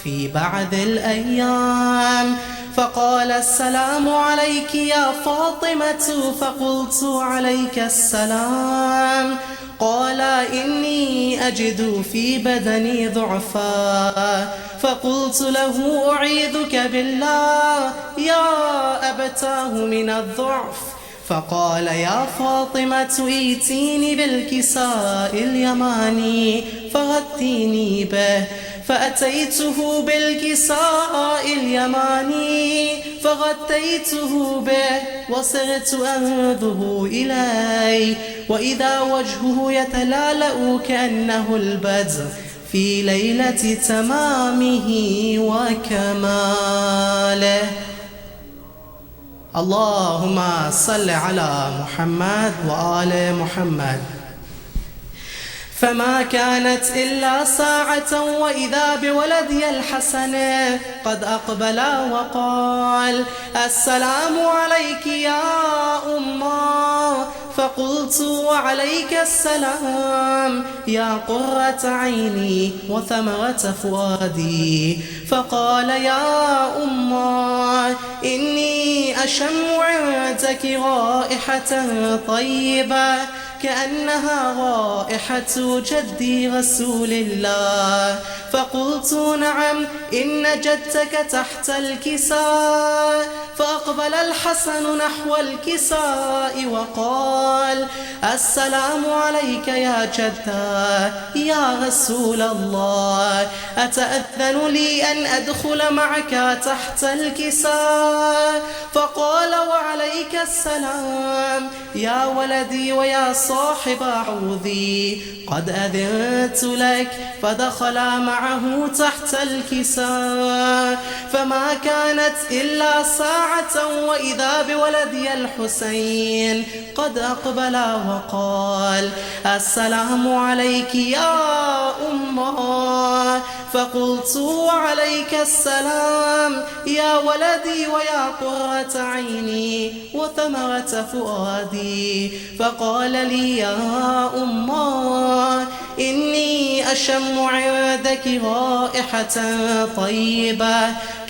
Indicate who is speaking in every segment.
Speaker 1: في بعض الأيام، فقال: السلام عليك يا فاطمة. فقلت: عليك السلام. قال: إني أجد في بدني ضعفا. فقلت له: أعيذك بالله يا أبتاه من الضعف. فقال: يا فاطمة ائتيني بالكساء اليماني فغطيني به. فأتيته بالكساء اليماني فغطيته به وصرت أنظر إليه، وإذا وجهه يتلالأ كأنه البدر في ليلة تمامه وكماله. اللهم صل على محمد وآل محمد. فما كانت إلا ساعة وإذا بولدي الحسن قد أقبل وقال: السلام عليك يا أمه. فقلت: وعليك السلام يا قرة عيني وثمرة فؤادي. فقال: يا أمه، إني أشم عندك رائحة طيبة كأنها رائحة جدي رسول الله. فقلت: نعم، إن جدك تحت الكساء. فأقبل الحسن نحو الكساء وقال: السلام عليك يا جدا يا رسول الله، أتأذن لي أن أدخل معك تحت الكساء؟ فقال: وعليك السلام يا ولدي ويا صاحب عوذي، قد أذنت لك. فدخل معه تحت الكساء، فما كانت إلا ساعة وإذا بولدي الحسين قد أقبل وقال: السلام عليك يا أمه. فقلت: وعليك السلام يا ولدي ويا قرة عيني وثمرة فؤادي. فقال لي: يا أمه، إني أشم عندك رائحة طيبة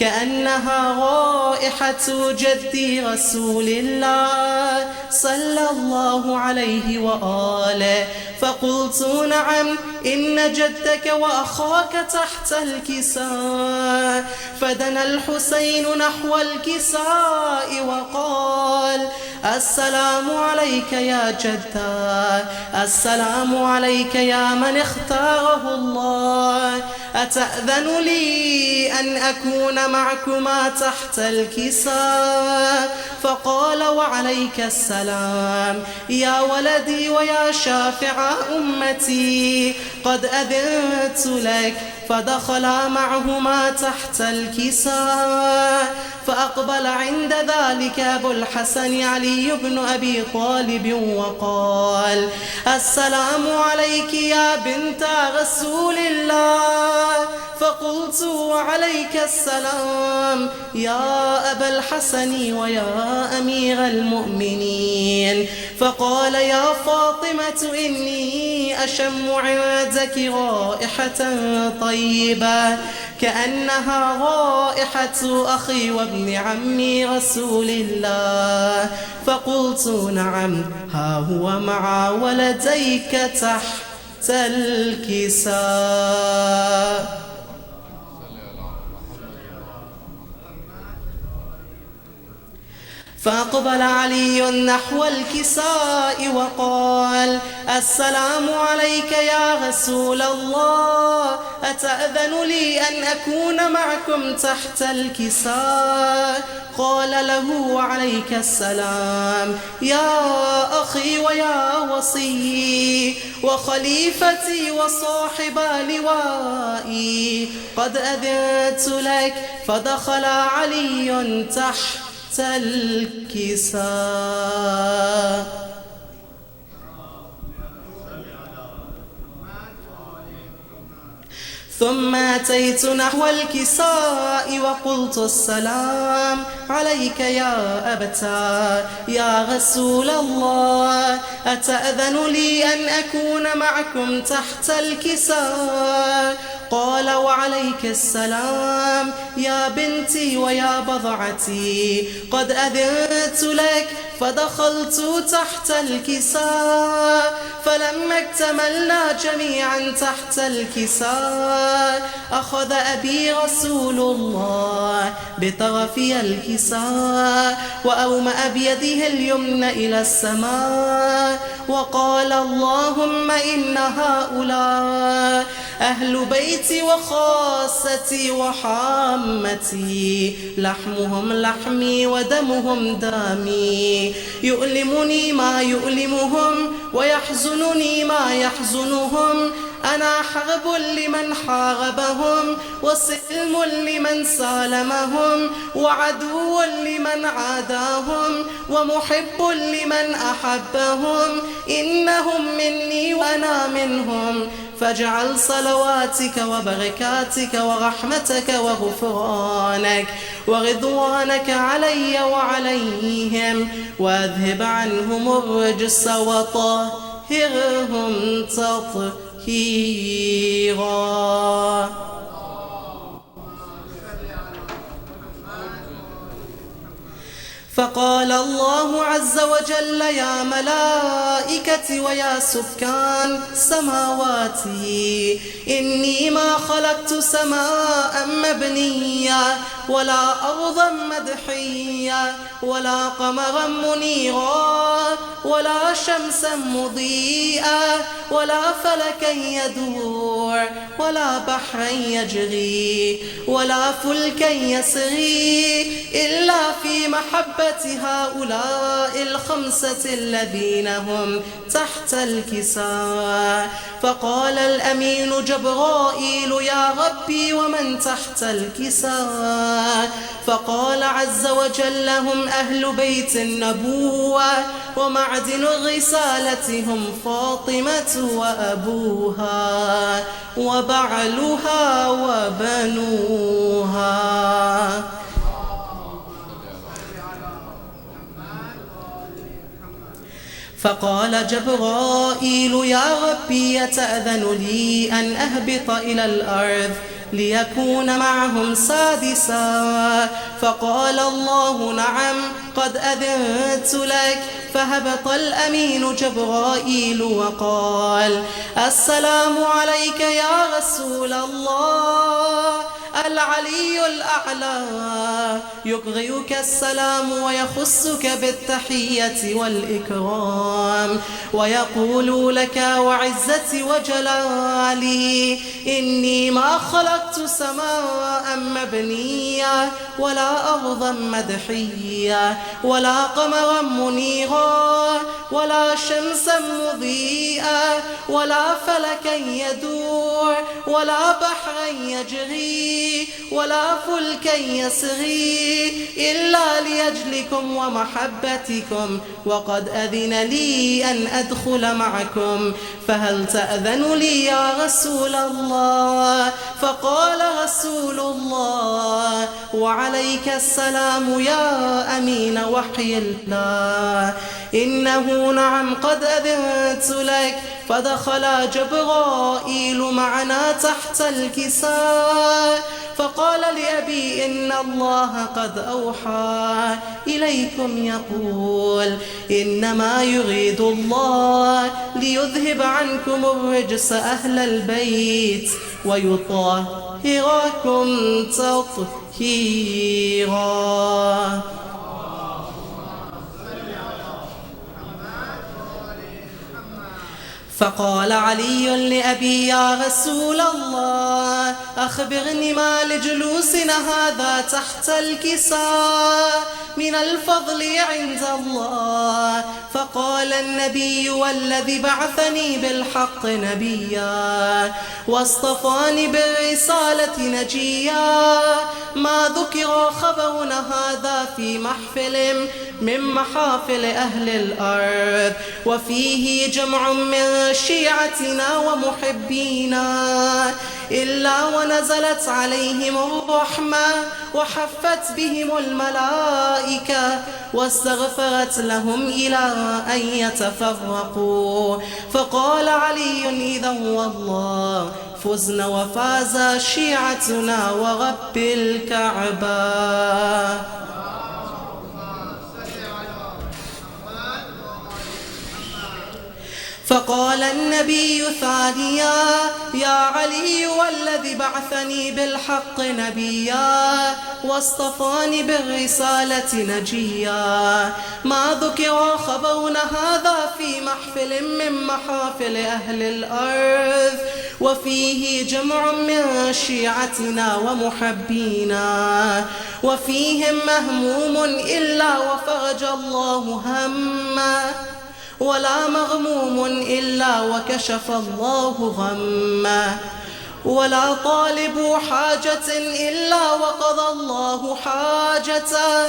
Speaker 1: كأنها رائحة جدي رسول الله صلى الله عليه وآله. فقلت: نعم، إن جدك وأخاك تحت الكساء. فدنا الحسين نحو الكساء وقال: السلام عليك يا جدا، السلام عليك يا من اختاره الله، أتأذن لي أن أكون معكما تحت الكساء؟ فقال: وعليك السلام يا ولدي ويا شافع أمتي، قد أذنت لك. فدخلا معهما تحت الكساء، فأقبل عند ذلك أبو الحسن علي بن أبي طالب وقال: السلام عليك يا بنت رسول الله. فقلت: وعليك السلام يا أبا الحسن ويا أمير المؤمنين. فقال: يا فاطمة، إني أشم عندك رائحة طيبة كأنها رائحة أخي وابن عمي رسول الله. فقلت: نعم، ها هو مع ولديك تحت الكساء. فأقبل علي نحو الكساء وقال: السلام عليك يا رسول الله، أتأذن لي أن أكون معكم تحت الكساء؟ قال له: وعليك السلام يا أخي ويا وصي وخليفتي وصاحب لوائي، قد أذنت لك. فدخل علي تحت الكساء. ثم أتيت نحو الكساء وقلت: السلام عليك يا أبتا يا رسول الله، أتأذن لي أن أكون معكم تحت الكساء؟ قال وعليك السلام يا بنتي ويا بضعتي، قد أذنت لك فدخلت تحت الكساء، فلما اكتملنا جميعا تحت الكساء أخذ أبي رسول الله بطرفي الكساء وأومأ بيده اليمنى إلى السماء وقال اللهم إن هؤلاء أهل بيتي وخاصتي وحامتي، لحمهم لحمي ودمهم دمي، يؤلمني ما يؤلمهم ويحزنني ما يحزنهم، أنا حرب لمن حاربهم وسلم لمن سالمهم وعدو لمن عاداهم ومحب لمن أحبهم، إنهم مني وأنا منهم، فاجعل صلواتك وبركاتك ورحمتك وغفرانك ورضوانك علي وعليهم، واذهب عنهم الرجس وطهرهم تطهيرا. فقال الله عز وجل يا ملائكتي ويا سكان سماواتي إني ما خلقت سماء مبنية ولا أرضا مدحية ولا قمرا منيرا ولا شمسا مضيئا ولا فلكا يدور ولا بحرا يجري ولا فلكا يسري إلا في محبة هؤلاء الخمسة الذين هم تحت الكساء. فقال الأمين جبرائيل يا ربي ومن تحت الكساء؟ فقال عز وجل هم أهل بيت النبوة ومعدن الرسالة، هم فاطمة وأبوها وبعلها وبنوها. فقال جبرائيل يا ربي يتأذن لي أن أهبط إلى الأرض ليكون معهم سادسا؟ فقال الله نعم قد أذنت لك. فهبط الأمين جبرائيل وقال السلام عليك يا رسول الله. العلي الأعلى يقرئك السلام ويخصك بالتحية والإكرام ويقول لك وعزتي وجلالي إني ما خلقت سماء مبنية ولا أرضا مدحية ولا قمرا منيرا ولا شمسا مضيئا ولا فلكا يدور ولا بحرا يجري ولا فلكا يسري إلا لأجلكم ومحبتكم، وقد أذن لي أن أدخل معكم، فهل تأذن لي يا رسول الله؟ فقال رسول الله وعليك السلام يا أمين وحي الله إنه نعم قد أذنت لك. فدخل جبرائيل معنا تحت الكساء فقال لأبي إن الله قد أوحى إليكم يقول إنما يريد الله ليذهب عنكم الرجس أهل البيت ويطهركم تطهيرا. فقال علي لأبي يا رسول الله أخبرني ما لجلوسنا هذا تحت الكساء من الفضل عند الله. فقال النبي والذي بعثني بالحق نبيا واصطفاني بالرسالة نجيا ما ذكر خبرنا هذا في محفل من محافل أهل الأرض وفيه جمع من شيعتنا ومحبينا إلا ونزلت عليهم الرحمة وحفت بهم الملائكة واستغفرت لهم إلى أن يتفرقوا. فقال علي إذا والله فزنا وفاز شيعتنا ورب الكعبة. فقال النبي ثانيا: يا علي والذي بعثني بالحق نبيا واصطفاني بالرسالة نجيا، ما ذكر خبرنا هذا في محفل من محافل أهل الأرض وفيه جمع من شيعتنا ومحبينا، وفيهم مهموم إلا وفرج الله همه، ولا مغموم إلا وكشف الله غمه، ولا طالب حاجة إلا وقضى الله حاجته.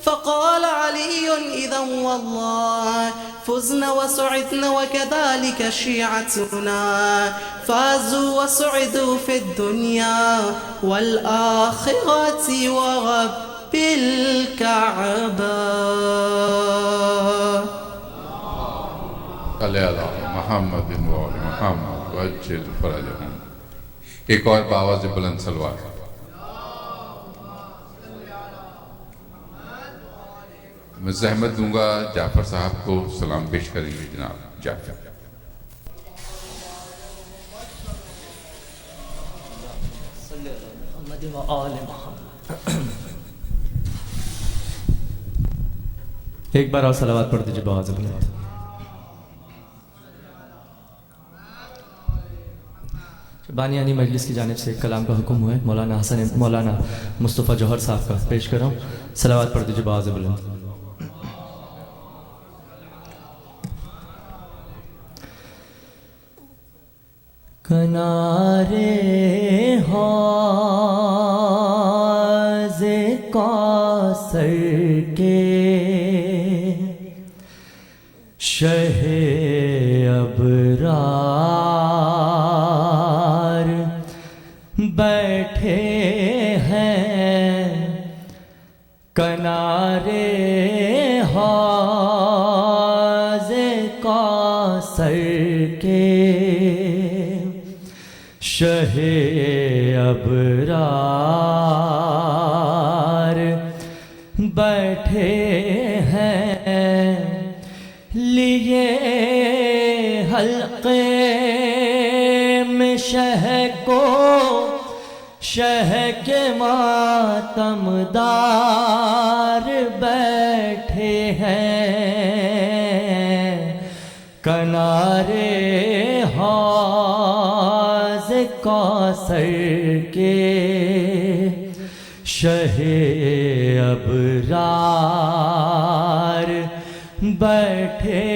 Speaker 1: فقال علي: إذا والله فزنا وسعدنا وكذلك شيعتنا فازوا وسعدوا في الدنيا والآخرة ورب الكعبة.
Speaker 2: صلی اللہ محمد و آل محمد وعجل فرجہم. ایک اور باواز بلند سلوات. میں زحمت دوں گا جعفر صاحب کو سلام پیش کریں گے. جناب جعفر.
Speaker 3: محمد و آل محمد. ایک بار اور صلوات پڑھ دیجئے باواز بلند. بانیانی مجلس کی جانب سے ایک کلام کا حکم ہوا ہے. مولانا مصطفیٰ جوہر صاحب کا پیش کر رہا ہوں. صلوات پڑھ دیجئے باواز بلند. کنارے حوض کوثر کے شہ ابرار بیٹھے ہیں، کنارے حوض کوثر کے شہ ابرار بیٹھے ہیں، لیے حلقے میں شہ کو، شہ کے ماتمدار بیٹھے ہیں، کنارے حوض کوثر کے شہ ابرار بیٹھے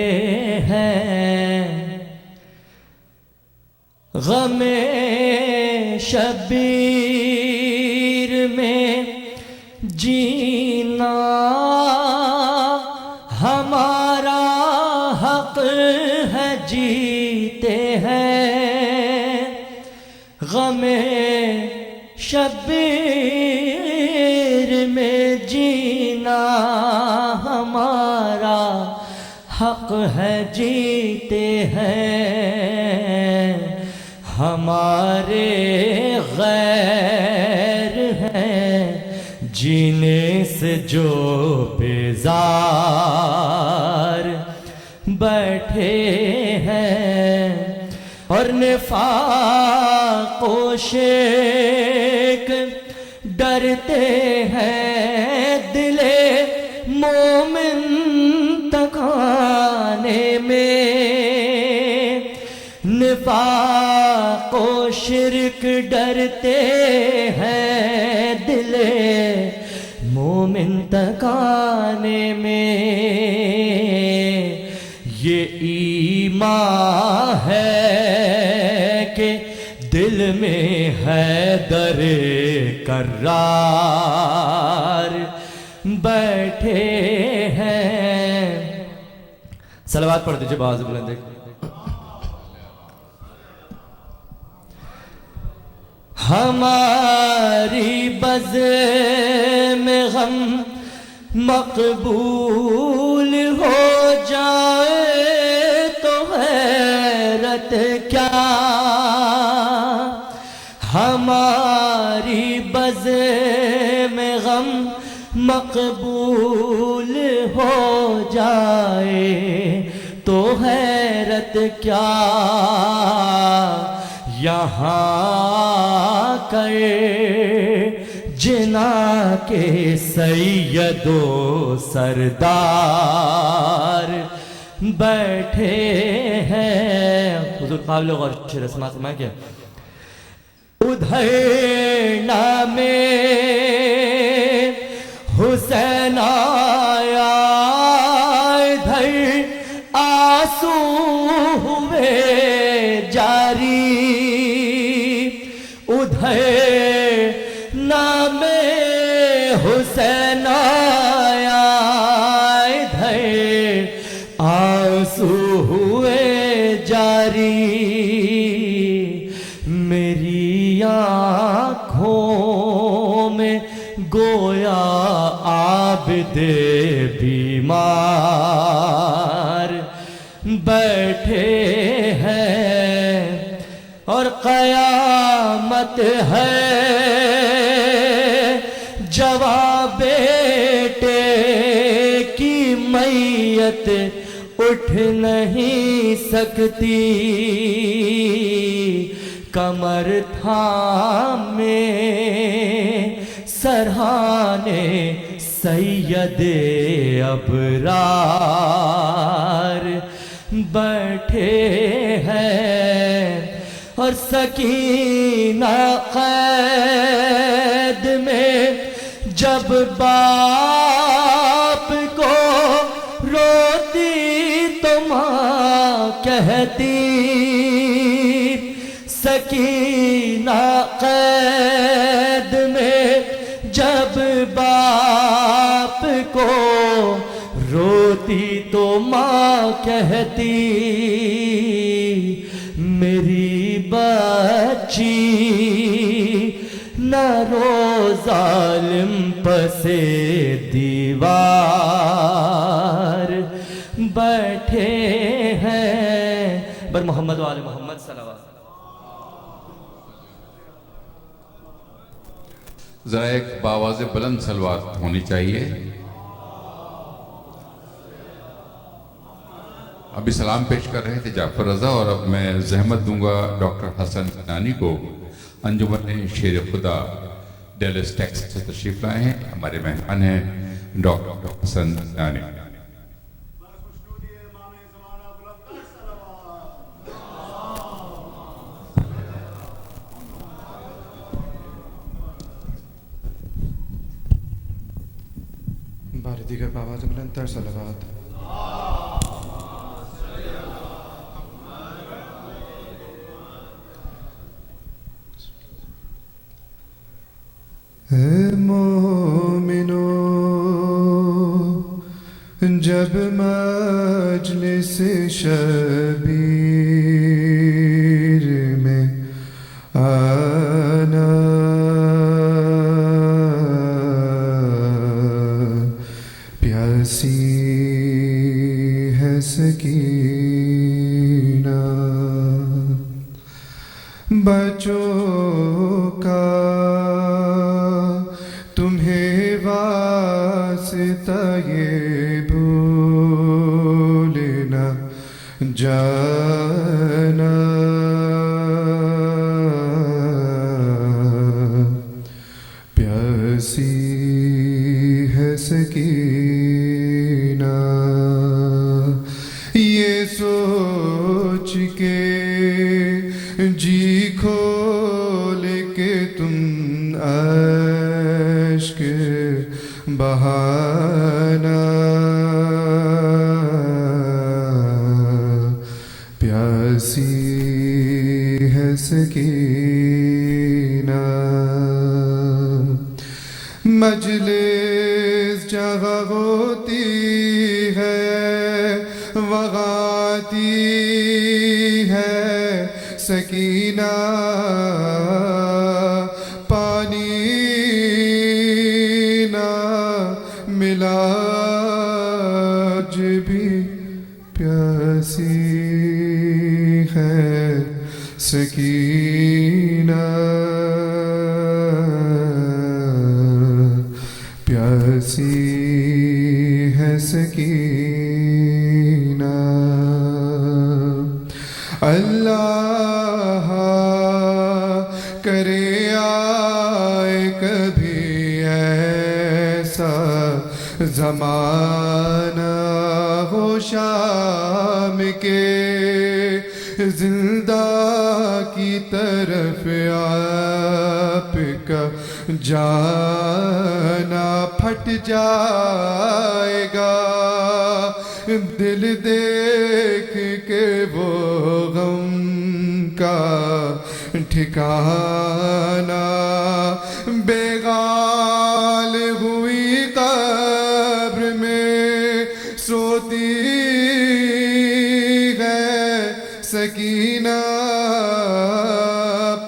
Speaker 3: ہیں، غم شبیر میں جینا ہمارا حق ہے، جیتے ہیں، غم شبیر میں جینا ہمارا حق ہے، جیتے ہیں، ہمارے غیر ہیں، جینے سے جو بیزار بیٹھے ہیں، اور نفاق و شرک ڈرتے ہیں، دل مومن تکانے میں، نفاق و شرک ڈرتے ہیں، دل مومن تکانے میں، یہ ایمان ہے کہ دل میں حیدر کرار بیٹھے ہیں. صلوات پڑھ دیجئے باواز بلند. ہماری بزم غم مقبول ہو جائے تو حیرت کیا، مزے میں غم مقبول ہو جائے تو حیرت کیا یہاں کر جنا کے سید و سردار بیٹھے ہیں. حضور قابل غور شعر سماعت فرمائیں کیا؟ ادھر نام حسین آیا ادھر آنسو ہوئے جاری ادھر نام حسین آیا ادھر آنسو ہوئے جاری میری آنکھوں میں گویا عابد بیمار بیٹھے ہیں اور قیامت ہے جواب بیٹے کی میت اٹھ نہیں سکتی کمر تھامے سرہانے سید ابرار بیٹھے ہیں اور سکینہ قید میں جب باپ کو روتی تو ماں کہتی سکینہ قید میں جب باپ کو روتی تو ماں کہتی میری بچی نہ رو ظالم پسے دیوار بیٹھے ہیں بر محمد وآل محمد صلوات.
Speaker 2: ذرا ایک باواز بلند صلوات ہونی چاہیے. ابھی سلام پیش کر رہے تھے جعفر رضا اور اب میں زحمت دوں گا ڈاکٹر حسن نانی کو. انجمن شیر خدا ڈیلس ٹیکساس سے تشریف لائے ہیں. ہمارے مہمان ہیں ڈاکٹر حسن نانی.
Speaker 4: بار دیگر باواز بلند تر صلوات. اے مومنو جب مجلس شبیر میں آنا پیاسی ہے سکینہ بچوں کا تمہیں واسطہ یہ بھولنا جانا پیاسی ہے سکینہ یہ سوچ کے جی کھول کے تم اشک بہانا پیاسی ہے سکینہ مجلس جگہ ہوتی ہے وغاتی ہے سکینہ پانی نہ ملا بھی پیاسی ہے سکینہ پیاسی ہے سکینہ اللہ کرے آئے کبھی ایسا زمانہ ہو شام کے زندہ کی طرف آپ کا جانا پھٹ جائے گا دل دیکھ کے وہ غم کا ٹھکانہ بیغال ہوئی قبر میں سوتی ہے سکینہ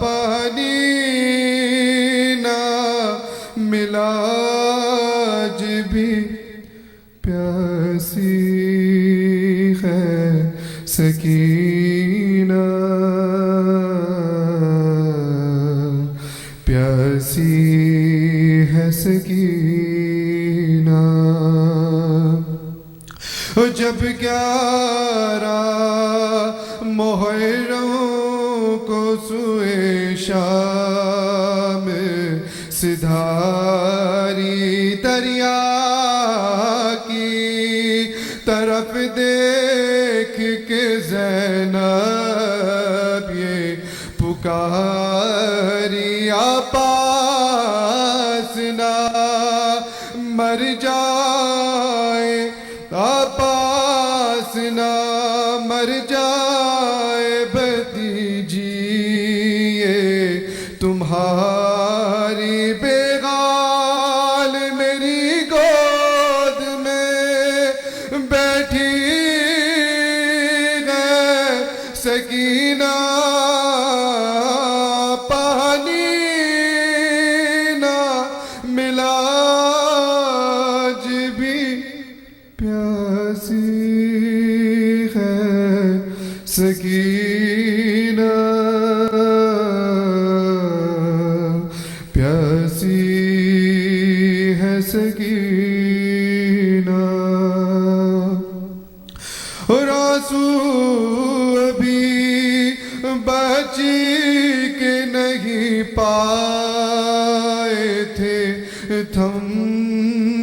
Speaker 4: پانی نہ ملا آج بھی پیاسی ہے سکینہ پیاسی ہے سکینہ جب 11 محرم کو سوئے شام سدھاری دریا کی طرف دیکھ کے زینب یہ پکاری آپاس نہ مر جائے آپاس نہ مر جائے بھتیجی یہ تمہاری بیغال میری گود میں بیٹھی ہے سکینہ پانی نہ ملا آج بھی پیاسی ہے سکینہ پیاسی ہے سکینہ اور آنسو ابھی بچی کے نہیں پائے تھے تھم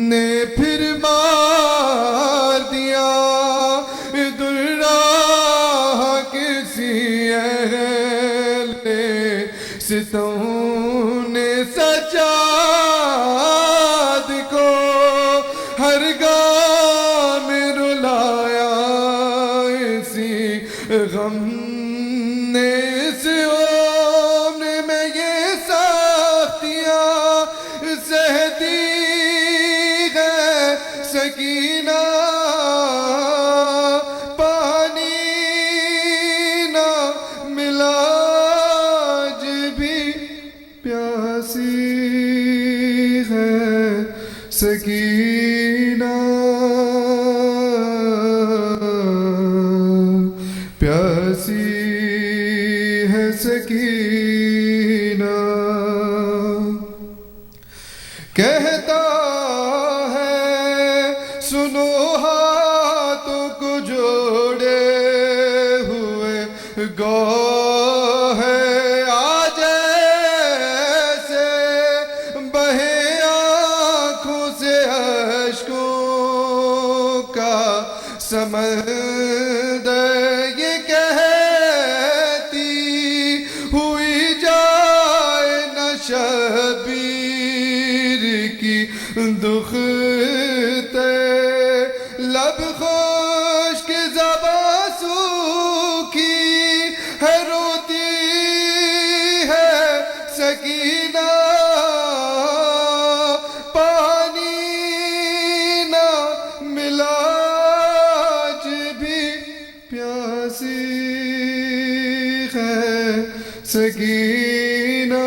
Speaker 4: نے پھر مار دیا درا کسی اہل ستم نے سجاد کو ہر گام رلایا اسی غم نے اس عمر میں یہ سختیاں سہتی ہے سکینہ پانی نہ ملا آج بھی پیاسی ہے سکینہ پیاسی ہے سکینہ کہتا ہے سنو ہاتھوں کو جوڑے ہوئے گو ہے آج ایسے بہے آنکھوں سے اشکوں کا سمندر یہ کہتی ہوئی جائے نہ شبیر کی دکھتے لب خشک زباں سوکھی ہے روتی ہے سکینہ پانی نہ ملا آج بھی پیاسی ہے سکینہ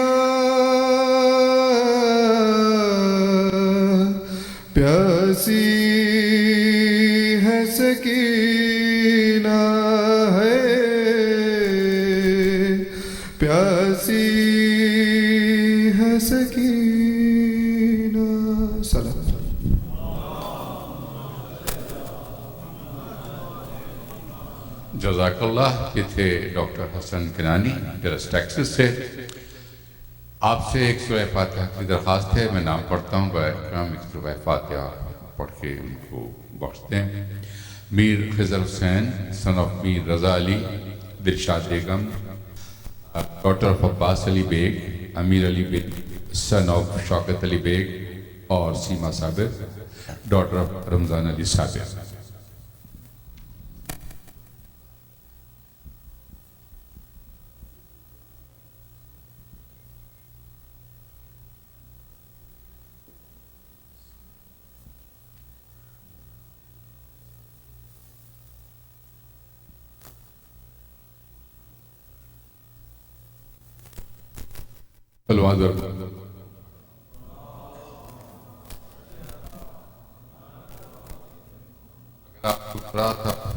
Speaker 4: پیاسی ہے سکینہ ہے پیاسی ہے سکینہ. سلام.
Speaker 2: جزاک اللہ یہ تھے ڈاکٹر حسن کنانی ڈیلس ٹیکسس سے. آپ سے ایک سورہ فاتحہ کی درخواست ہے. میں نام پڑھتا ہوں، برائے کرام ایک سورہ فاتحہ پڑھ کے ان کو بخشتے ہیں. میر خضر حسین سن of Mir Raza Ali Dilshad Begum, daughter of Abbas Ali Baig, Amir Ali Baig son of Shaukat Ali Baig اور Seema Sabir daughter of Ramzan Ali Sabir.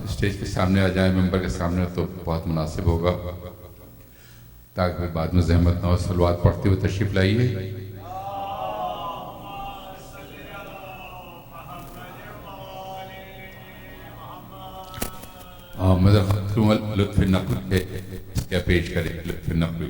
Speaker 2: Stage کے سامنے آ جائیں، ممبر کے سامنے، تو بہت مناسب ہوگا تاکہ بعد میں زحمت نہ ہو. صلوات پڑھتے ہوئے تشریف لائیے. مدر خاتون لطف نقل کیا پیش کریں. لطف نقل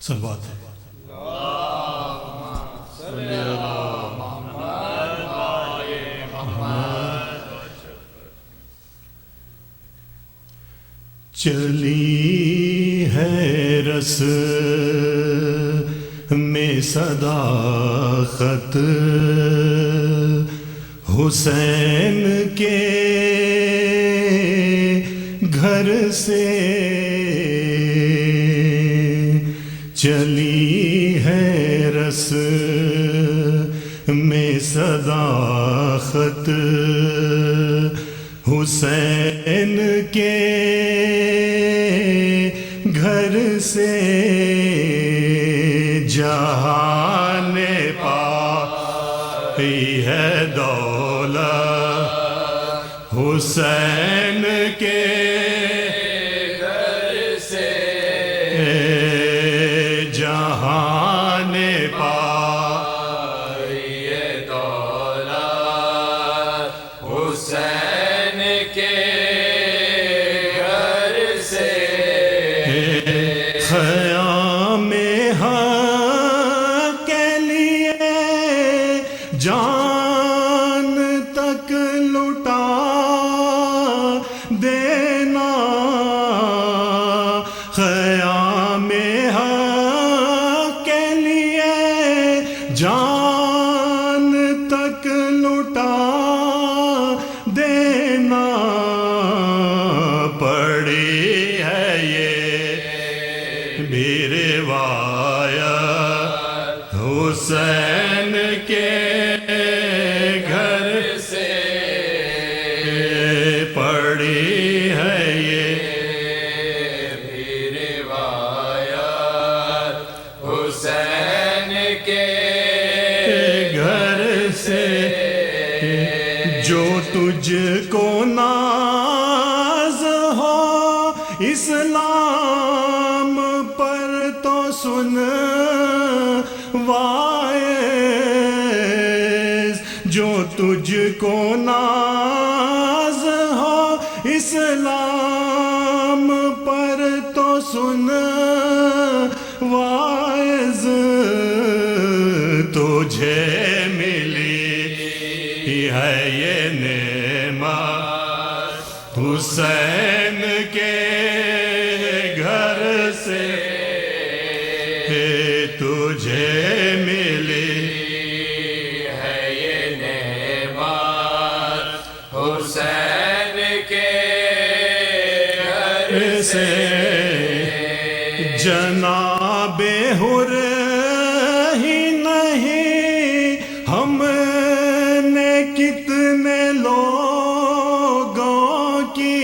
Speaker 5: صلوات چلی ہے رس میں صداقت حسین کے گھر سے، چلی ہے رس میں صداقت حسین کے گھر سے، جہان پائی ہے دولت حسین کے گھر سے، جہان پائی ہے دولت حسین کے گھر سے، خیام حق کے لیے جان تک لٹا دینا، خیام حق کے لیے جان تک لٹا دینا، پڑی ہے یہ بھی روایت حسین کے گھر سے، پڑی ہے یہ بھی روایت حسین کے گھر سے، جو تجھ کو ناز ہو اسلام پر تو سن وائز، جو تجھ کو ناز ہو اسلام پر تو سن وائز، تجھے ملی ہے یہ نعمت حسین کے گھر سے، تجھے ملی ہے یہ نعمت حسین کے گھر سے، جناب حر ہی نہیں ہم نے کتنے لوگوں کی،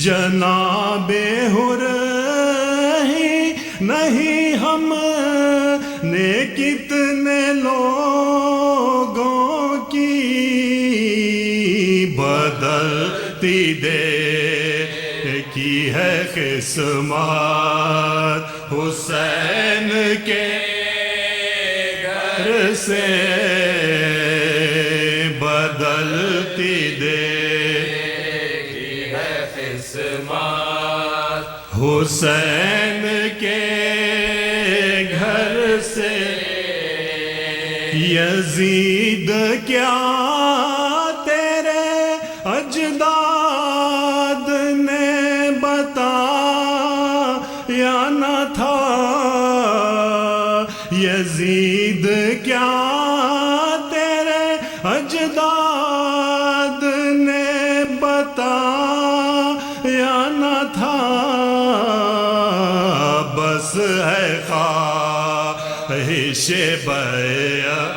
Speaker 5: جناب حر ہی نہیں ہم نے کتنے لوگوں بدلتی دیکھی ہے قسمت حسین کے گھر سے بدلتی دیکھی ہے قسمت حسین کے گھر سے یزید کیا تیرے اجداد نے بتایا نہ تھا یزید کیا تیرے اجداد نے بتایا نہ تھا بس ہے خواہش بیعت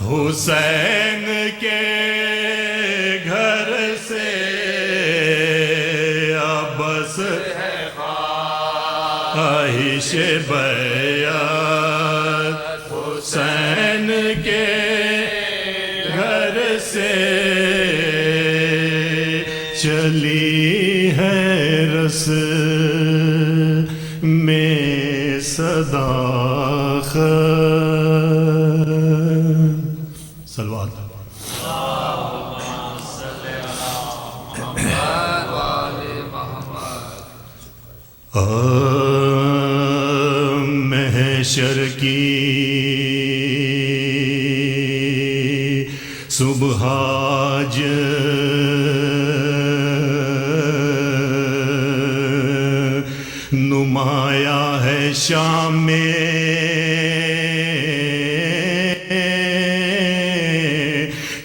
Speaker 5: حسین کے گھر سے بس ہے خواہش بیعت حسین کے گھر سے چلی ہے رس میں صداقت صلوات محشر کی صبح آج نمایاں ہے شام میں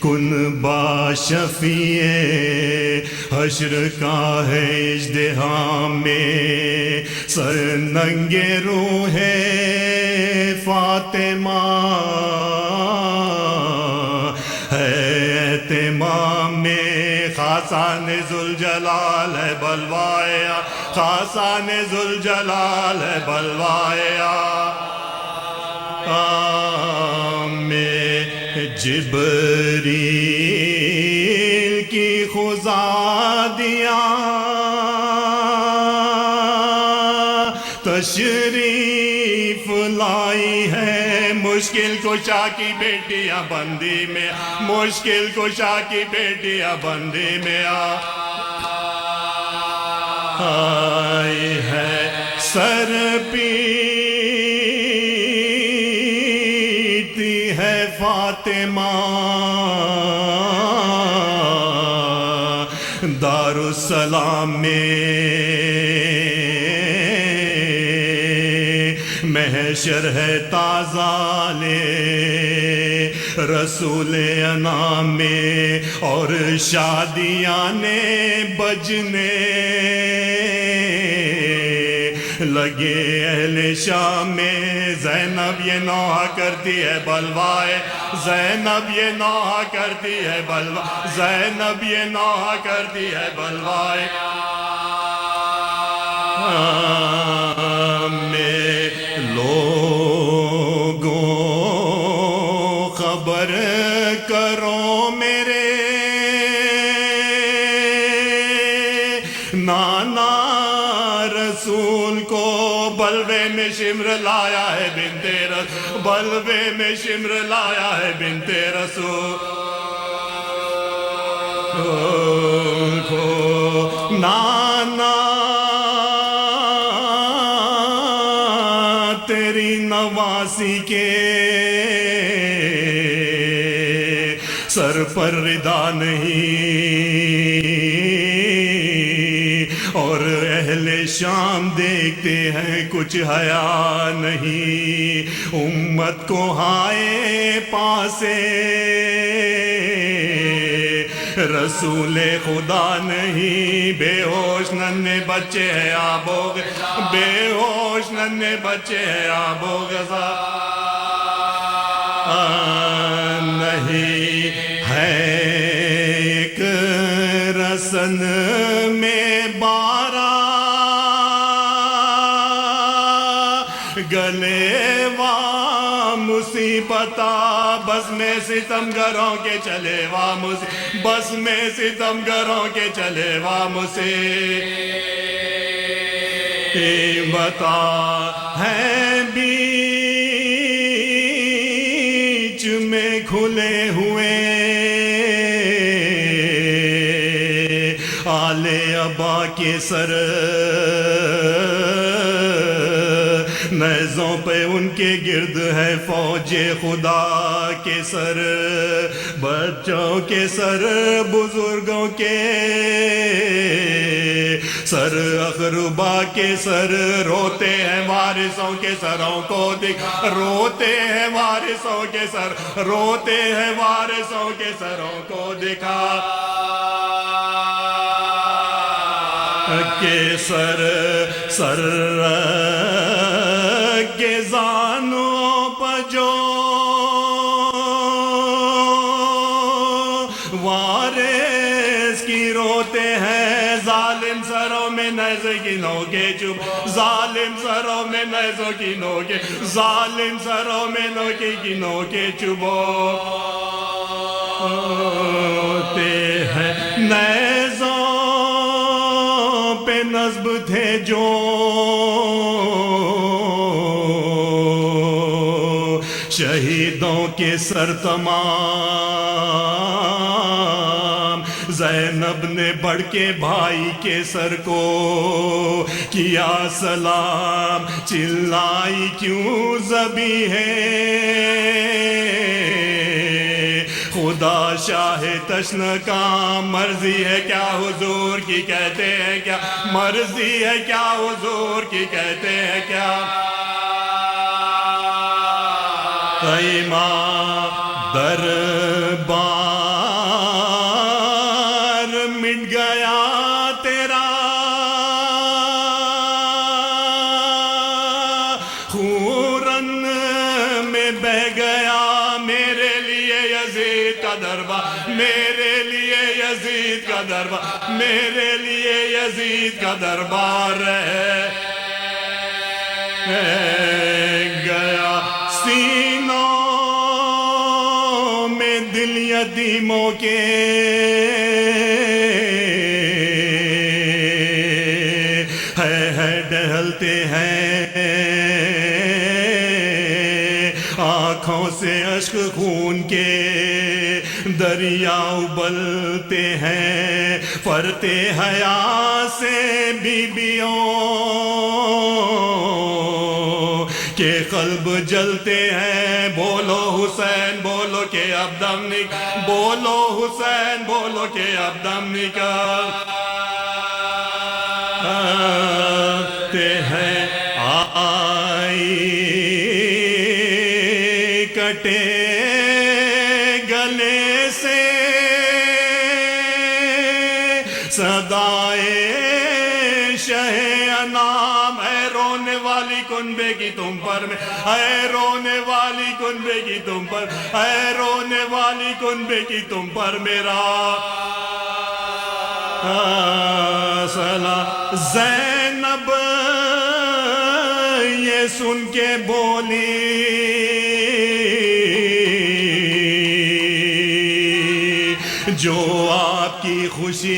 Speaker 5: کن باشفیع حشر کا ہے اژدہام میں سر ننگے روح فاطمہ ہے اہتمام میں خاصان ذوالجلال ہے بلوایا خاصان ذوالجلال ہے بلوایا میں جبریل کی خزادیاں تشریف لائی ہے مشکل کشا کی بیٹیاں بندی میں مشکل کشا کی بیٹیاں بندی میں آئی ہے سر پیتی ہے فاطمہ دار السلام میں محشر ہے تازہ لے رسول انام میں اور شادیاں نے بجنے لگے اہل شام میں زینب یہ نوحہ کرتی ہے بلوائے زینب یہ نوحہ کرتی ہے بلوائے زینب یہ نوحہ کرتی ہے بلوائے میں لوگوں خبر کرو میرے نانا رسول کو بلوے میں شمر لایا ہے بنت رسول بلوے میں شمر لایا ہے بنت رسول کو نانا تیری نواسی کے سر پر رضا نہیں اور اہل شام دیکھتے ہیں کچھ حیا نہیں امت کو ہائے پاسے رسول خدا نہیں بے ہوش ننھے بچے ہیں آبو بے ہوش ننھے بچے ہیں آبو غزہ نہیں ہے ایک رسن میں 12 گلے وا مصیبتا بس میں ستم گروں کے چلے وا بس میں ستم گروں کے چلے وا بتا ہے بیچ میں کھلے ہوئے آلے ابا کے سر نیزوں پہ ان کے گرد ہے فوج خدا کے سر بچوں کے سر بزرگوں کے سر اقربا کے سر روتے ہیں وارثوں کے سروں کو روتے ہیں وارثوں کے سر روتے ہیں وارثوں کے سروں کو دکھا کے سر کے زانوں پر جو وارث کی روتے ہیں ظالم سروں میں نیزے کی نوکے چوب ظالم سروں میں نیزوں کی نوکے ظالم سروں میں نوکے کی نوکے چوبو ہوتے ہیں نیزوں پہ نصب تھے جو شہیدوں کے سر تمام زینب نے بڑھ کے بھائی کے سر کو کیا سلام چلائی کیوں ذبی ہے خدا شاہ تشن کا مرضی ہے کیا حضور کی کہتے ہیں کیا مرضی ہے کیا حضور کی کہتے ہیں کیا امام دربار مٹ گیا تیرا خورن میں بہ گیا میرے لیے یزید کا دربار میرے لیے یزید کا دربار میرے لیے یزید کا دربار رہ گیا سینوں میں دل یتیموں کے ہے ڈہلتے ہیں آنکھوں سے اشک خون کے دریا ابلتے ہیں فرتے حیا سے بیبیوں کے قلب جلتے ہیں بولو حسین بولو کہ اب دم نکل بولو حسین بولو کہ اب دم نکلتے ہیں آئی کٹے گلے سے صدائے شہ انام ہے رونے والی کنبے کی تم پر میں ہے رونے والی کنبے کی تم پر ہے رونے والی کنبے کی تم پر میرا سلام زینب یہ سن کے بولی جو آپ کی خوشی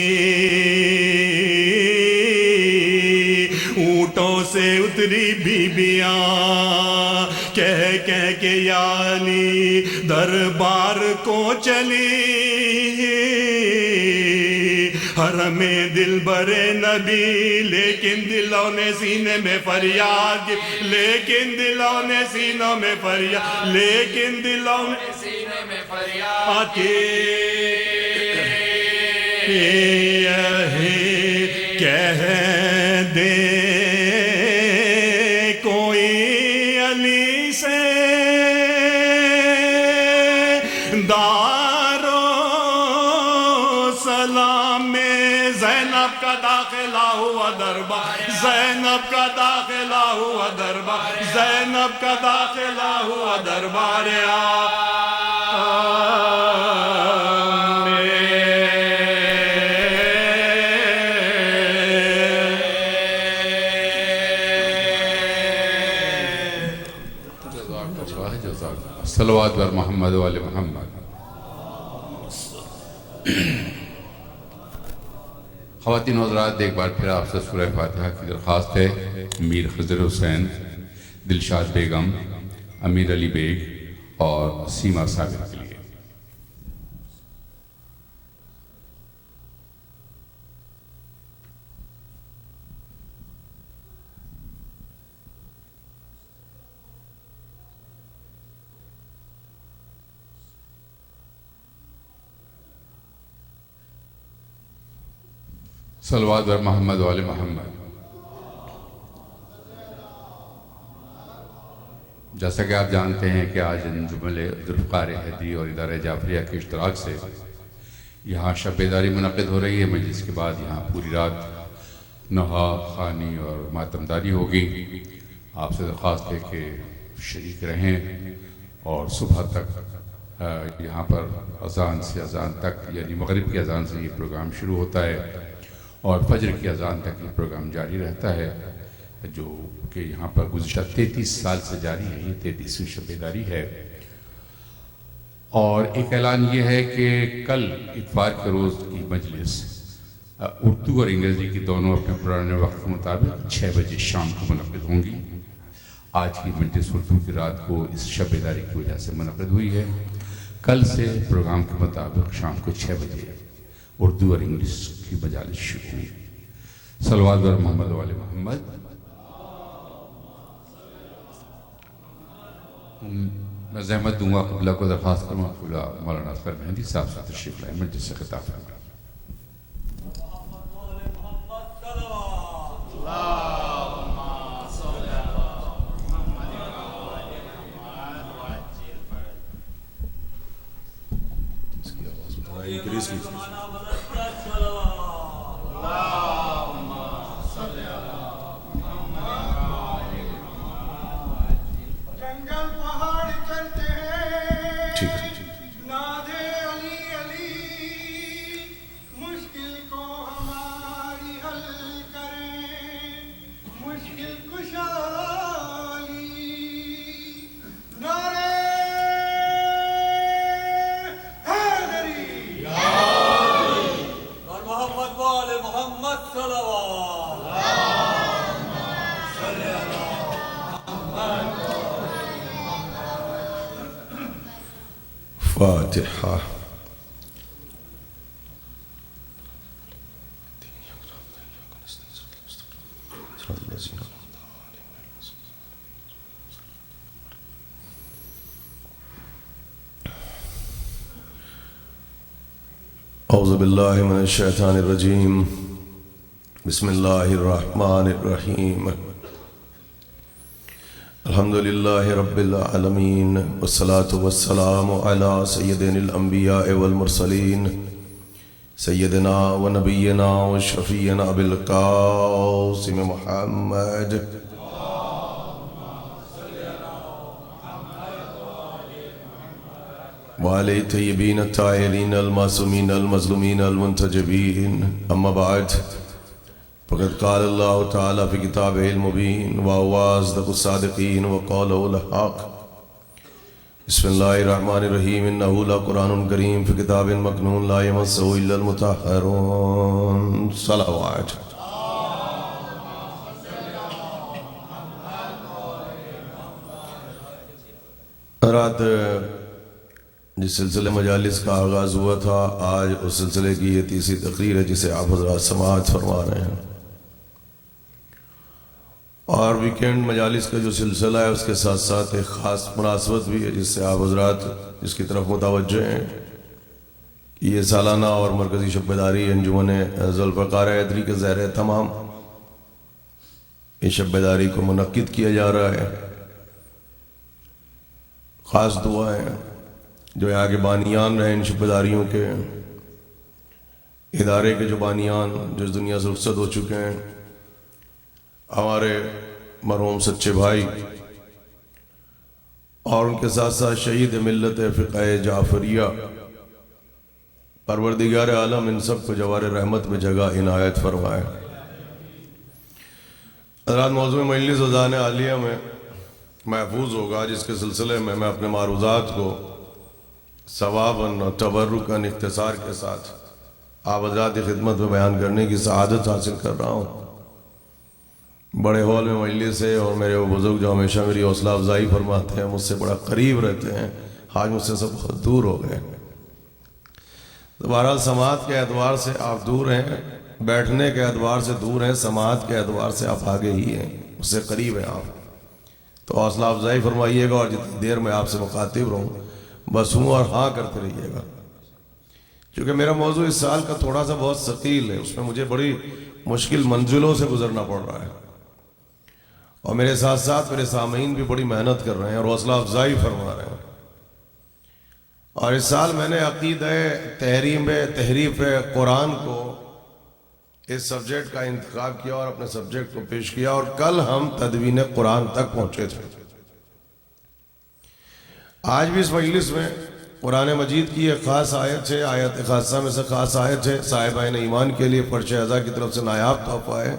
Speaker 5: اونٹوں سے اتری بیبیاں کہہ کے یا علی دربار کو چلی حرم دل برے نبی لیکن دلوں نے سینے میں فریاد لیکن دلوں نے سینوں میں فریاد لیکن دلوں نے سینے میں فریاد کی یہی کہہ دے کوئی علی سے دارو سلام میں زینب کا داخلہ ہوا دربار زینب کا داخلہ ہوا دربار زینب کا داخلہ ہوا دربار
Speaker 2: صلوات بر محمد و آل محمد۔ خواتین و حضرات، ایک بار پھر آپ سے سورہ فاتحہ کی درخواست ہے۔ میر خضر حسین، دلشاد بیگم، امیر علی بیگ اور سیما صابر کے لیے۔ صلوات بر محمد و آل محمد۔ جیسا کہ آپ جانتے ہیں کہ آج انجمن ذوالفقار ہدی اور ادارہ جعفریہ کے اشتراک سے یہاں شب بیداری منعقد ہو رہی ہے۔ مجلس کے بعد یہاں پوری رات نہا، خوانی اور ماتمداری ہوگی۔ آپ سے درخواست ہے کہ شریک رہیں اور صبح تک یہاں پر اذان سے اذان تک، یعنی مغرب کی اذان سے یہ پروگرام شروع ہوتا ہے اور فجر کی اذان تک یہ پروگرام جاری رہتا ہے، جو کہ یہاں پر گزشتہ 33 سال سے جاری ہے۔ یہ 33ویں شب بیداری ہے۔ اور ایک اعلان یہ ہے کہ کل اتوار کے روز کی مجلس اردو اور انگریزی کی دونوں اپنے پرانے وقت کے مطابق 6 بجے شام کو منعقد ہوں گی۔ آج کی مجلس اردو کی رات کو اس شب بیداری کی وجہ سے منعقد ہوئی ہے۔ کل سے پروگرام کے مطابق شام کو 6 بجے اردو اور انگلش کی مجالس شروع ہوئی۔ صلوات بر محمد و آل محمد۔ میں زحمت دوں گا قبلہ کو درخواست کروں گا مولانا اصغر مہندی صاحب سے تشریف لائیں، مجلس سے خطاب فرمائیں۔
Speaker 6: فاتحہ۔ اعوذ باللہ من الشیطان الرجیم، بسم اللہ الرحمن الرحیم، الحمدللہ رب العالمین، والصلاة والسلام علی سیدنا الانبیاء والمرسلین، سیدنا و نبینا و شفیعنا بالقاسم محمد وعلی طیبین الطاہرین المعصومین المظلومین المنتجبین، اما بعد فقد قال اللہ تعالی فی کتابہ المبین وهو اصدق الصادقین وقوله الحق۔ بسم اللہ الرحمن الرحیم، انہ لقرآن کریم فی کتاب مکنون لا یمسہ الا المطہرون۔ صلوات۔ رات جس سلسلے مجالس کا آغاز ہوا تھا، آج اس سلسلے کی یہ تیسری تقریر ہے جسے آپ حضرات سماعت فرما رہے ہیں، اور ویکینڈ مجالس کا جو سلسلہ ہے اس کے ساتھ ساتھ ایک خاص مناسبت بھی ہے جس سے آپ حضرات جس کی طرف متوجہ ہیں کہ یہ سالانہ اور مرکزی شب بیداری انجمن ذوالفقار حیدری کے زیر اہتمام اس شب بیداری کو منعقد کیا جا رہا ہے۔ خاص دعائیں جو یہاں کے بانیان رہے ان شب بیداریوں کے، ادارے کے جو بانیان جو اس دنیا سے رخصت ہو چکے ہیں، ہمارے مرحوم سچے بھائی، اور ان کے ساتھ ساتھ شہید ملت فقہ جعفریہ، پروردگار عالم ان سب کو جوار رحمت میں جگہ عنایت فرمائے۔ حضرات، موضوع مجلس اذان عالیہ میں محفوظ ہوگا، جس کے سلسلے میں اپنے معروضات کو ثواباً اور تبرکاً اختصار کے ساتھ آپ حضرات کی خدمت میں بیان کرنے کی سعادت حاصل کر رہا ہوں۔ بڑے ہال میں مجلس ہے اور میرے وہ بزرگ جو ہمیشہ میری حوصلہ افزائی فرماتے ہیں، مجھ سے بڑا قریب رہتے ہیں، آج مجھ سے سب بہت دور ہو گئے۔ بہرحال سماعت کے اعتبار سے آپ دور ہیں، بیٹھنے کے اعتبار سے دور ہیں، سماعت کے اعتبار سے آپ آگے ہی ہیں، اس سے قریب ہیں آپ۔ تو حوصلہ افزائی فرمائیے گا، اور جتنی دیر میں آپ سے مخاطب رہوں بس ہوں اور ہاں کرتے رہیے گا، کیونکہ میرا موضوع اس سال کا تھوڑا سا بہت ثقیل ہے، اس میں مجھے بڑی مشکل منزلوں سے گزرنا پڑ رہا ہے، اور میرے ساتھ ساتھ میرے سامعین بھی بڑی محنت کر رہے ہیں اور حوصلہ افزائی فرما رہے ہیں۔ اور اس سال میں نے عقیدہ تحریف قرآن کو اس سبجیکٹ کا انتخاب کیا اور اپنے سبجیکٹ کو پیش کیا، اور کل ہم تدوین قرآن تک پہنچے تھے۔ آج بھی اس مجلس میں قرآن مجید کی ایک خاص آیت ہے، آیت خاصہ میں سے خاص آیت ہے، صاحبین ایمان کے لیے فرش اعضا کی طرف سے نایاب تحفہ ہے۔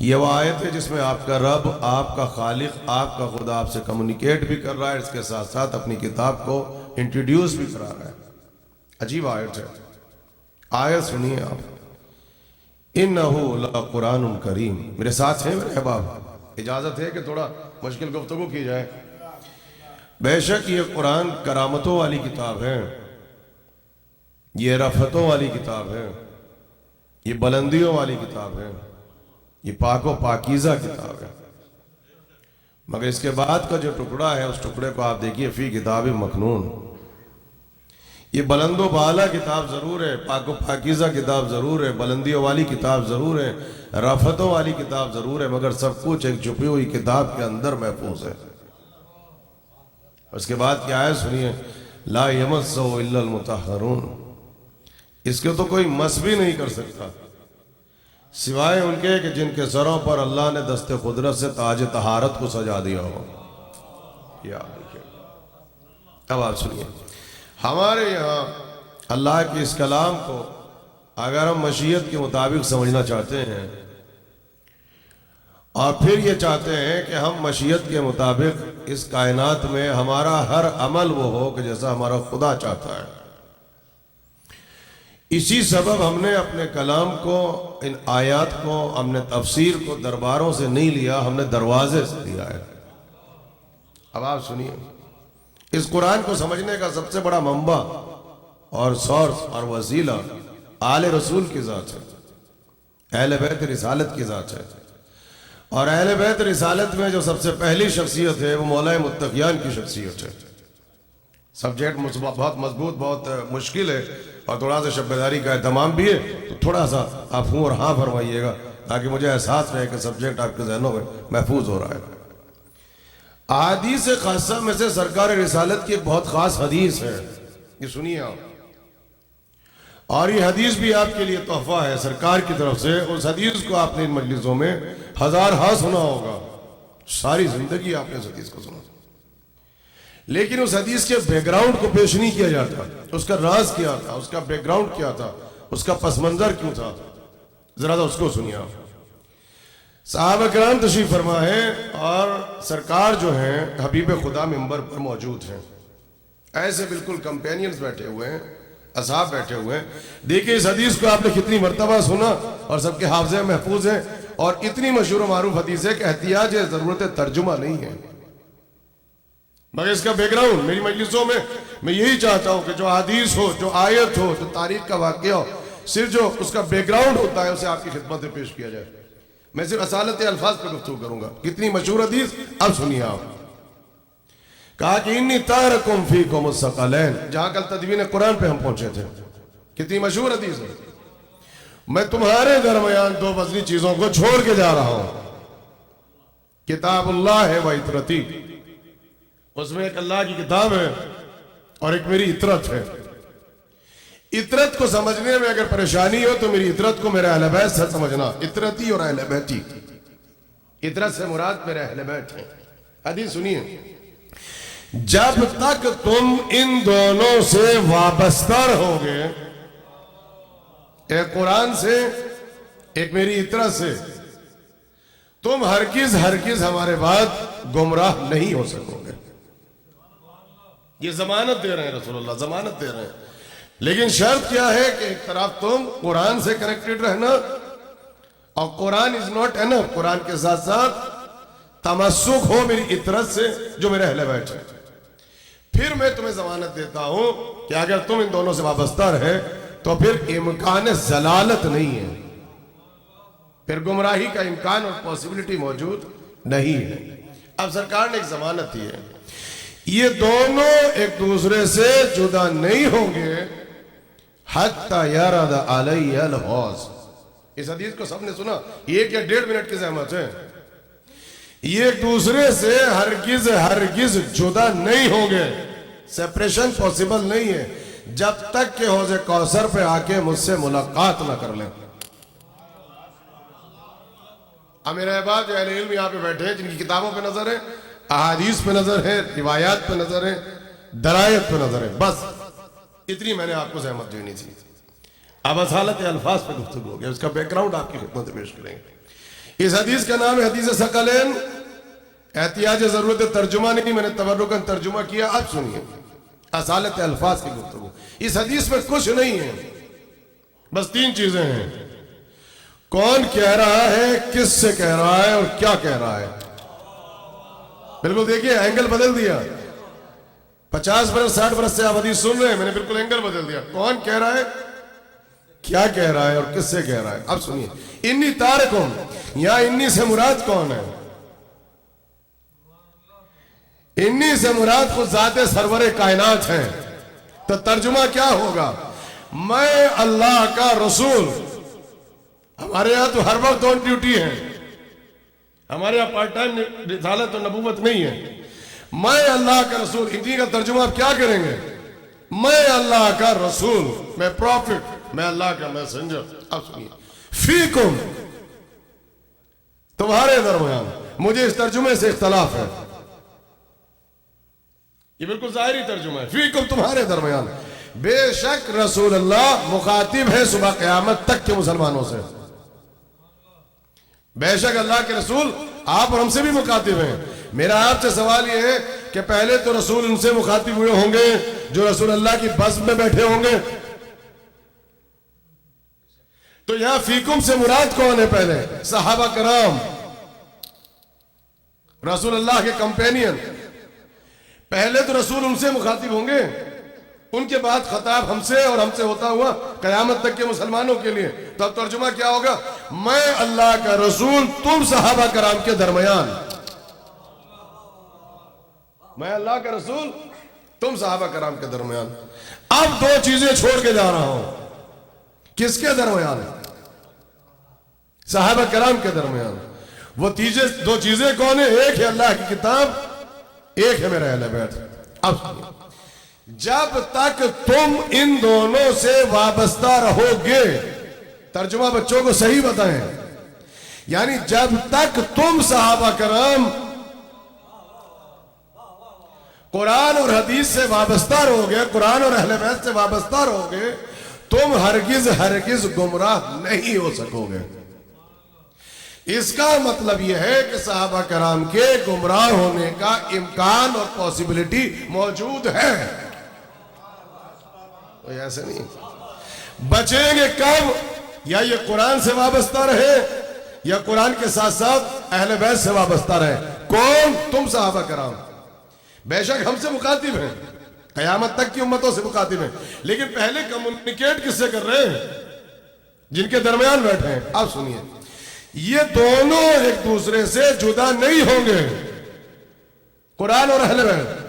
Speaker 6: یہ وہ آیت ہے جس میں آپ کا رب، آپ کا خالق، آپ کا خدا آپ سے کمیونیکیٹ بھی کر رہا ہے، اس کے ساتھ ساتھ اپنی کتاب کو انٹروڈیوس بھی کرا رہا ہے۔ عجیب آیت ہے، آیت سنیے آپ۔ اِنَّهُ لَقُرْآنٌ کریم، میرے ساتھ ہیں میرے احباب، اجازت ہے کہ تھوڑا مشکل گفتگو کی جائے۔ بے شک یہ قرآن کرامتوں والی کتاب ہے، یہ رفتوں والی کتاب ہے، یہ بلندیوں والی کتاب ہے، یہ پاک و پاکیزہ کتاب ہے۔ مگر اس کے بعد کا جو ٹکڑا ہے اس ٹکڑے کو آپ دیکھیے، فی کتاب مکنون۔ یہ بلند و بالا کتاب ضرور ہے، پاک و پاکیزہ کتاب ضرور ہے، بلندیوں والی کتاب ضرور ہے، رفتوں والی کتاب ضرور ہے، مگر سب کچھ ایک چھپی ہوئی کتاب کے اندر محفوظ ہے۔ اس کے بعد کیا ہے سنیے، لا یمسہ الا المطہرون، اس کے تو کوئی مس بھی نہیں کر سکتا سوائے ان کے کہ جن کے سروں پر اللہ نے دست قدرت سے تاج طہارت کو سجا دیا ہو۔ یہ آپ دیکھیں، اب آپ سنیے، ہمارے یہاں اللہ کے اس کلام کو اگر ہم مشیت کے مطابق سمجھنا چاہتے ہیں، اور پھر یہ چاہتے ہیں کہ ہم مشیت کے مطابق اس کائنات میں ہمارا ہر عمل وہ ہو کہ جیسا ہمارا خدا چاہتا ہے، اسی سبب ہم نے اپنے کلام کو، ان آیات کو، ہم نے تفسیر کو درباروں سے نہیں لیا، ہم نے دروازے سے لیا ہے۔ اب آپ سنیے، اس قرآن کو سمجھنے کا سب سے بڑا منبع اور سورس اور وسیلہ آل رسول کی ذات ہے، اہل بیت رسالت کی ذات ہے، اور اہل بیت رسالت میں جو سب سے پہلی شخصیت ہے وہ مولا متقیان کی شخصیت ہے۔ سبجیکٹ بہت مضبوط، بہت مشکل ہے، اور تھوڑا سا شب بیداری کا اہتمام بھی ہے، تو تھوڑا سا آپ ہوں اور ہاں فرمائیے گا تاکہ مجھے احساس رہے کہ سبجیکٹ آپ کے ذہنوں میں محفوظ ہو رہا ہے۔ احادیث خاصہ میں سے سرکار رسالت کی ایک بہت خاص حدیث ہے، یہ سنیے آپ، اور یہ حدیث بھی آپ کے لیے تحفہ ہے سرکار کی طرف سے۔ اس حدیث کو آپ نے ان مجلسوں میں ہزار ہاں سنا ہوگا، ساری زندگی آپ نے اس حدیث کو سنا، لیکن اس حدیث کے بیک گراؤنڈ کو پیش نہیں کیا جاتا، اس کا راز کیا تھا، اس کا بیک گراؤنڈ کیا تھا، اس کا پس منظر کیوں تھا، ذرا سا اس کو سنیے آپ۔ صحابہ کرام تشریف فرما ہے، اور سرکار جو ہیں حبیب خدا منبر پر موجود ہیں، ایسے بالکل کمپینینز بیٹھے ہوئے ہیں، اصحاب بیٹھے ہوئے ہیں۔ دیکھیں اس حدیث کو آپ نے کتنی مرتبہ سنا اور سب کے حافظے میں محفوظ ہیں، اور اتنی مشہور و معروف حدیث ہے کہ احتیاج ضرورت ترجمہ نہیں ہے، مگر اس کا بیک گراؤنڈ میری مجلسوں میں یہی چاہتا ہوں کہ جو حدیث ہو، جو آیت ہو، جو تاریخ کا واقعہ ہو، صرف جو اس کا بیک گراؤنڈ ہوتا ہے اسے آپ کی خدمت میں پیش کیا جائے۔ میں صرف اصالت الفاظ پر گفتگو کروں گا۔ کتنی مشہور حدیث، اب سنیے آپ۔ کہا کہ انی تارکم فیکم الثقلین، جہاں کل تدوین قرآن پہ ہم پہنچے تھے، کتنی مشہور حدیث ہے، میں تمہارے درمیان دو وزنی چیزوں کو چھوڑ کے جا رہا ہوں، کتاب اللہ ہے و عطرتی، اس میں ایک اللہ کی کتاب ہے اور ایک میری عطرت ہے۔ عطرت کو سمجھنے میں اگر پریشانی ہو تو میری عطرت کو میرے اہل بیت سے سمجھنا، عطرتی اور اہل بیتی، عطرت سے مراد میرے اہل بیت ہیں۔ حدیث سنیے، جب تک تم ان دونوں سے وابستہ رہو گے، ایک قرآن سے، ایک میری عطرت سے، تم ہرگز ہرگز ہمارے بعد گمراہ نہیں ہو سکو گے. یہ ضمانت دے رہے ہیں رسول اللہ, ضمانت دے رہے ہیں. لیکن شرط کیا ہے کہ ایک طرف تم قرآن سے کنیکٹڈ رہنا, اور قرآن از ناٹ انف, قرآن کے ساتھ ساتھ تمسک ہو میری اطرت سے جو میرے اہل بیت ہے. پھر میں تمہیں ضمانت دیتا ہوں کہ اگر تم ان دونوں سے وابستہ رہے تو پھر امکان ضلالت نہیں ہے, پھر گمراہی کا امکان اور پاسبلٹی موجود نہیں ہے. اب سرکار نے ایک ضمانت دی ہے, یہ دونوں ایک دوسرے سے جدا نہیں ہوں گے حتی یرد علی الحوض. اس حدیث کو سب نے سنا, 1 یا 1.5 منٹ کی زحمت ہے. یہ ایک دوسرے سے ہرگز ہرگز جدا نہیں ہوں گے, سیپریشن پاسبل نہیں ہے جب تک کہ حوض کوثر پہ آ کے مجھ سے ملاقات نہ کر لیں. اب میرے احباب جو اہل علم یہاں پہ بیٹھے ہیں, جن کی کتابوں پہ نظر ہے, احادیث پہ نظر ہے, روایات پہ نظر ہے, درایت پہ نظر ہے, بس اتنی میں نے آپ کو زحمت دینی تھی. اب اصالت الفاظ پہ گفتگو ہو گیا, اس کا بیک گراؤنڈ آپ کی خدمت میں پیش کریں گے. اس حدیث کا نام ہے حدیث ثقلین. احتیاج ضرورت ترجمہ نہیں, میں نے تبرکاً ترجمہ کیا. اب سنیے اصالت الفاظ کی گفتگو. اس حدیث میں کچھ نہیں ہے, بس 3 چیزیں ہیں. کون کہہ رہا ہے, کس سے کہہ رہا ہے, اور کیا کہہ رہا ہے. بالکل دیکھیے اینگل بدل دیا. 50 برس 60 برس سے آپ حدیث سن رہے ہیں, میں نے بالکل اینگل بدل دیا. کون کہہ رہا ہے, کیا کہہ رہا ہے, اور کس سے کہہ رہا ہے. اب سنیے, انی تارکم, یا انی سے مراد کون ہے. انی سے مراد خود ذات سرور کائنات ہیں. تو ترجمہ کیا ہوگا, میں اللہ کا رسول. ہمارے یہاں تو ہر وقت آن ڈیوٹی ہے, ہمارے یہاں پارٹ ٹائم رسالت و نبوت نہیں ہے. میں اللہ کا رسول, انگلش کا ترجمہ آپ کیا کریں گے, میں اللہ کا رسول, میں پروفٹ, میں اللہ کا میسنجر. اب سنیے, فیکم, تمہارے درمیان. مجھے اس ترجمے سے اختلاف ہے, یہ بالکل ظاہری ترجمہ ہے. فیکم, تمہارے درمیان. بے شک رسول اللہ مخاطب ہے صبح قیامت تک کے مسلمانوں سے. بے شک اللہ کے رسول آپ اور ہم سے بھی مخاطب ہیں. میرا آپ سے سوال یہ ہے کہ پہلے تو رسول ان سے مخاطب ہوئے ہوں گے جو رسول اللہ کی بس میں بیٹھے ہوں گے. تو یہاں فیکم سے مراد کون ہے, پہلے صحابہ کرام, رسول اللہ کے کمپینین. پہلے تو رسول ان سے مخاطب ہوں گے, ان کے بعد خطاب ہم سے اور ہم سے ہوتا ہوا قیامت تک کے مسلمانوں کے لیے. تو اب ترجمہ کیا ہوگا, میں اللہ کا رسول تم صحابہ کرام کے درمیان. میں اللہ کا رسول تم صحابہ کرام کے درمیان. اب 2 چیزیں چھوڑ کے جا رہا ہوں. کس کے درمیان, صحابہ کرام کے درمیان. وہ 2 چیزیں کون ہیں, ایک ہے اللہ کی کتاب, ایک ہے میرا اہل بیت. اب جب تک تم ان دونوں سے وابستہ رہو گے, ترجمہ بچوں کو صحیح بتائیں, یعنی جب تک تم صحابہ کرام قرآن اور حدیث سے وابستہ رہو گے, قرآن اور اہل بیت سے وابستہ رہو گے, تم ہرگز ہرگز گمراہ نہیں ہو سکو گے. اس کا مطلب یہ ہے کہ صحابہ کرام کے گمراہ ہونے کا امکان اور پاسبلٹی موجود ہے. ایسے نہیں بچیں گے کب, یا یہ قرآن سے وابستہ رہے یا قرآن کے ساتھ ساتھ اہل بیت سے وابستہ رہے. کون, تم صحابہ کرام. بے شک ہم سے مخاطب ہیں, قیامت تک کی امتوں سے مخاطب ہیں, لیکن پہلے کمیونیکیٹ کس سے کر رہے ہیں, جن کے درمیان بیٹھے ہیں. اب سنیے, یہ دونوں ایک دوسرے سے جدا نہیں ہوں گے, قرآن اور اہل بیت,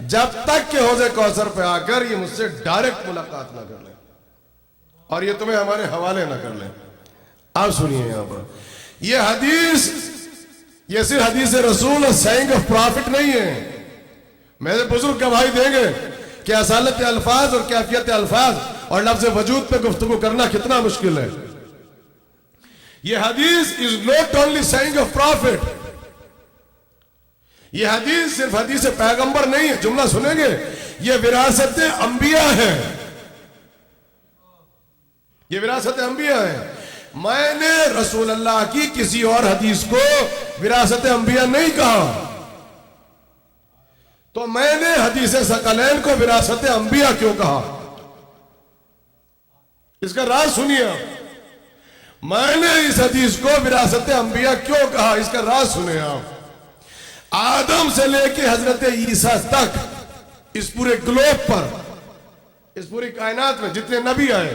Speaker 6: جب تک کہ حوض کوثر پہ آ کر یہ مجھ سے ڈائریکٹ ملاقات نہ کر لیں اور یہ تمہیں ہمارے حوالے نہ کر لیں. آپ سنیے یہاں پر, یہ حدیث یہ صرف حدیث رسول اور سینگ آف پرافٹ نہیں ہے. میرے بزرگ گواہی دیں گے کہ اصالت الفاظ اور کیفیت الفاظ اور لفظ وجود پہ گفتگو کرنا کتنا مشکل ہے. یہ حدیث is not only saying of prophet, یہ حدیث صرف حدیث پیغمبر نہیں ہے. جملہ سنیں گے, یہ وراثت انبیاء ہے, یہ وراثت انبیاء ہے. میں نے رسول اللہ کی کسی اور حدیث کو وراثت انبیاء نہیں کہا، تو میں نے حدیث ثقلین کو وراثت انبیاء کیوں کہا؟ اس کا راز سنیے آپ۔ میں نے اس حدیث کو وراثت انبیاء کیوں کہا، اس کا راز سنیں آپ۔ آدم سے لے کے حضرت عیسیٰ تک اس پورے گلوب پر، اس پوری کائنات میں جتنے نبی آئے،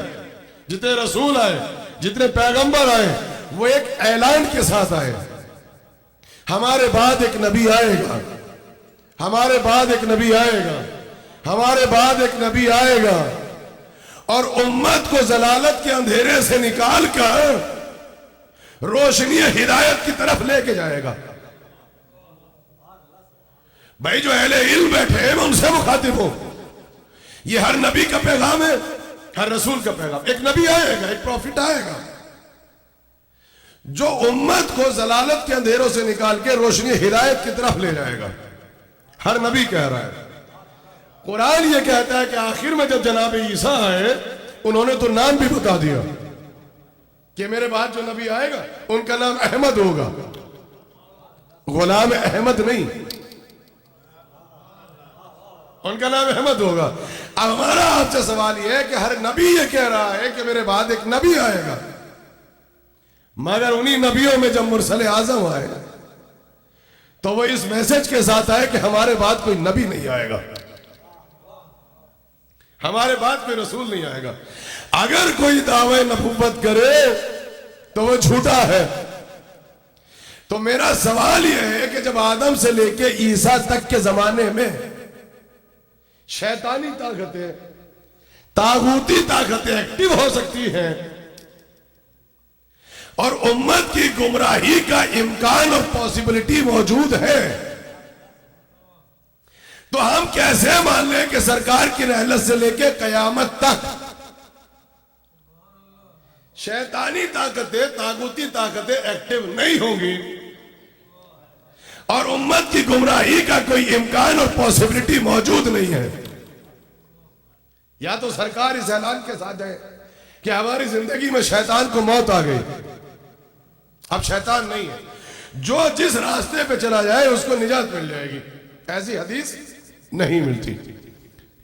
Speaker 6: جتنے رسول آئے، جتنے پیغمبر آئے، وہ ایک اعلان کے ساتھ آئے، ہمارے بعد ایک نبی آئے گا، ہمارے بعد ایک نبی آئے گا، ہمارے بعد ایک نبی آئے گا، اور امت کو ضلالت کے اندھیرے سے نکال کر روشنی ہدایت کی طرف لے کے جائے گا۔ بھائی جو اہل علم بیٹھے ہیں میں ان سے مخاطب ہوں، یہ ہر نبی کا پیغام ہے، ہر رسول کا پیغام۔ ایک نبی آئے گا، ایک پروفٹ آئے گا جو امت کو ضلالت کے اندھیروں سے نکال کے روشنی ہدایت کی طرف لے جائے گا۔ ہر نبی کہہ رہا ہے۔ قرآن یہ کہتا ہے کہ آخر میں جب جناب عیسیٰ آئے، انہوں نے تو نام بھی بتا دیا کہ میرے بعد جو نبی آئے گا ان کا نام احمد ہوگا، غلام احمد نہیں، ان کا نام احمد ہوگا۔ اب ہمارا آپ سے سوال یہ ہے کہ ہر نبی یہ کہہ رہا ہے کہ میرے بعد ایک نبی آئے گا، مگر انہی نبیوں میں جب مرسل اعظم آئے تو وہ اس میسج کے ساتھ آئے کہ ہمارے بعد کوئی نبی نہیں آئے گا، ہمارے بعد کوئی رسول نہیں آئے گا۔ اگر کوئی دعوی نبوت کرے تو وہ جھوٹا ہے۔ تو میرا سوال یہ ہے کہ جب آدم سے لے کے عیسیٰ تک کے زمانے میں شیطانی طاقتیں، طاغوتی طاقتیں ایکٹیو ہو سکتی ہیں اور امت کی گمراہی کا امکان اور پاسبلٹی موجود ہے، تو ہم کیسے مان لیں کہ سرکار کی رحلت سے لے کے قیامت تک شیطانی طاقتیں، طاغوتی طاقتیں ایکٹیو نہیں ہوں گی اور امت کی گمراہی کا کوئی امکان اور پاسبلٹی موجود نہیں ہے؟ یا تو سرکار اس اعلان کے ساتھ جائے کہ ہماری زندگی میں شیطان کو موت آ گئی، اب شیطان نہیں ہے، جو جس راستے پہ چلا جائے اس کو نجات مل جائے گی۔ ایسی حدیث نہیں ملتی۔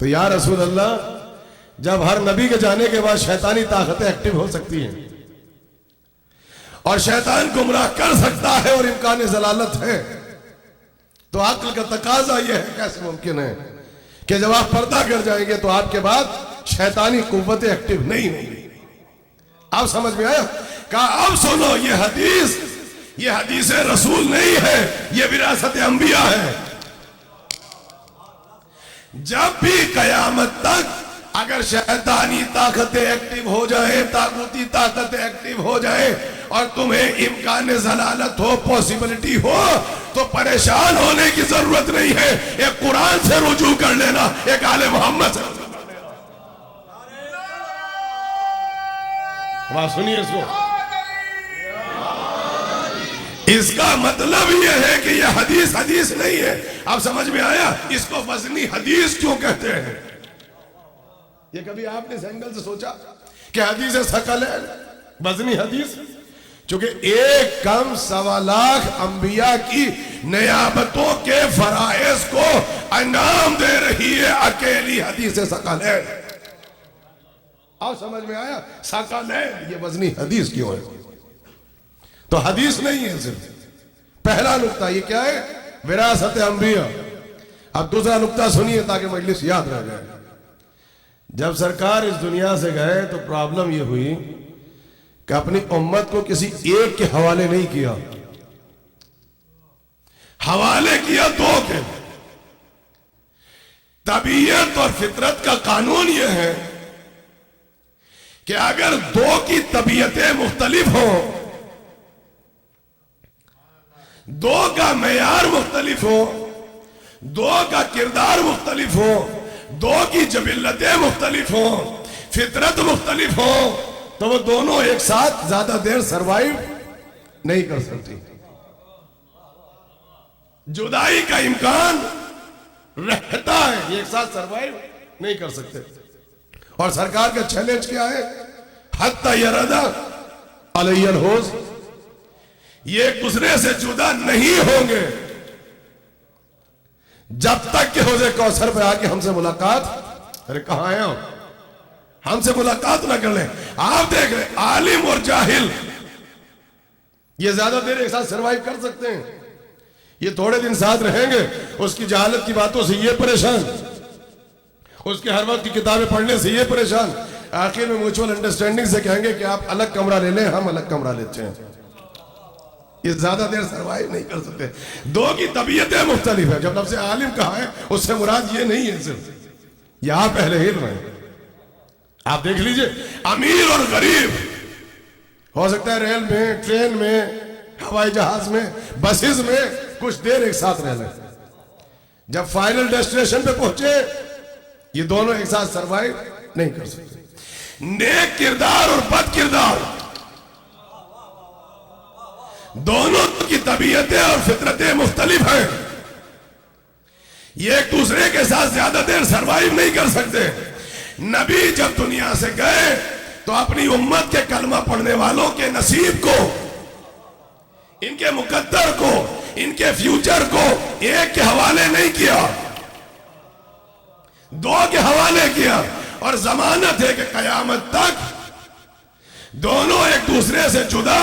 Speaker 6: تو یا رسول اللہ، جب ہر نبی کے جانے کے بعد شیطانی طاقتیں ایکٹیو ہو سکتی ہیں اور شیطان گمراہ کر سکتا ہے اور امکان ضلالت ہے، تو عقل کا تقاضا یہ ہے کیسے ممکن ہے کہ جب آپ پردہ کر جائیں گے تو آپ کے بعد شیطانی قوتیں ایکٹیو نہیں ہوں گی؟ آپ سمجھ میں آیا؟ کہا اب سنو، یہ حدیث رسول نہیں ہے، یہ وراثت انبیاء ہے۔ جب بھی قیامت تک اگر شیطانی طاقتیں ایکٹیو ہو جائیں، طاغوتی طاقتیں ایکٹیو ہو جائیں اور تمہیں امکان ضلالت ہو، پاسبلٹی ہو، تو پریشان ہونے کی ضرورت نہیں ہے، ایک قرآن سے رجوع کر لینا، ایک آل محمد سے رجوع کر لینا۔ بات سنیے اس کو۔ اس کا مطلب یہ ہے کہ یہ حدیث نہیں ہے۔ اب سمجھ میں آیا اس کو وزنی حدیث کیوں کہتے ہیں؟ یہ کبھی آپ نے اس اینگل سے سوچا کہ حدیث ثقلین وزنی حدیث؟ چونکہ ایک کم 1.25 لاکھ انبیاء کی نیابتوں کے فرائض کو انعام دے رہی ہے اکیلی حدیث ثقلین۔ اب سمجھ میں آیا ثقلین یہ وزنی حدیث کیوں ہے؟ تو حدیث نہیں ہے صرف۔ پہلا نقطہ یہ کیا ہے؟ وراثت انبیاء۔ اب دوسرا نقطہ سنیے تاکہ مجلس یاد رہ جائے۔ جب سرکار اس دنیا سے گئے تو پرابلم یہ ہوئی کہ اپنی امت کو کسی ایک کے حوالے نہیں کیا، حوالے کیا 2 کے۔ طبیعت اور فطرت کا قانون یہ ہے کہ اگر 2 کی طبیعتیں مختلف ہوں، 2 کا معیار مختلف ہو، 2 کا کردار مختلف ہو، 2 کی جبلتیں مختلف ہوں، فطرت مختلف ہو، تو وہ دونوں ایک ساتھ زیادہ دیر سروائیو نہیں کر سکتی۔ جدائی کا امکان رہتا ہے، یہ ایک ساتھ سروائیو نہیں کر سکتے۔ اور سرکار کا چیلنج کیا ہے؟ حتی یردا علیہ الحوض، یہ ایک دوسرے سے جدا نہیں ہوں گے جب تک کہ حوض کوثر پہ آ کے ہم سے ملاقات، ارے کہاں ہیں ہم سے ملاقات نہ کر لیں۔ آپ دیکھ رہے عالم اور جاہل یہ زیادہ دیر ایک ساتھ سروائیو کر سکتے ہیں؟ یہ تھوڑے دن ساتھ رہیں گے، اس کی جہالت کی باتوں سے یہ پریشان، اس کے ہر وقت کی کتابیں پڑھنے سے یہ پریشان، آخر میں میوچول انڈرسٹینڈنگ سے کہیں گے کہ آپ الگ کمرہ لے لیں، ہم الگ کمرہ لیتے ہیں۔ یہ زیادہ دیر سروائیو نہیں کر سکتے۔ دو کی طبیعتیں مختلف ہیں۔ جب لفظ عالم کہا ہے اس سے مراد یہ نہیں ہے صرف یہ آپ اہل علم ہیں۔ آپ دیکھ لیجئے امیر اور غریب ہو سکتا ہے ریل میں، ٹرین میں، ہوائی جہاز میں، بسز میں کچھ دیر ایک ساتھ رہ لیں، جب فائنل ڈیسٹینیشن پہ پہنچے یہ دونوں ایک ساتھ سروائیو نہیں کر سکتے۔ نیک کردار اور بد کردار دونوں کی طبیعتیں اور فطرتیں مختلف ہیں، یہ ایک دوسرے کے ساتھ زیادہ دیر سروائیو نہیں کر سکتے۔ نبی جب دنیا سے گئے تو اپنی امت کے کلمہ پڑھنے والوں کے نصیب کو، ان کے مقدر کو، ان کے فیوچر کو ایک کے حوالے نہیں کیا، دو کے حوالے کیا، اور ضمانت ہے کہ قیامت تک دونوں ایک دوسرے سے جدا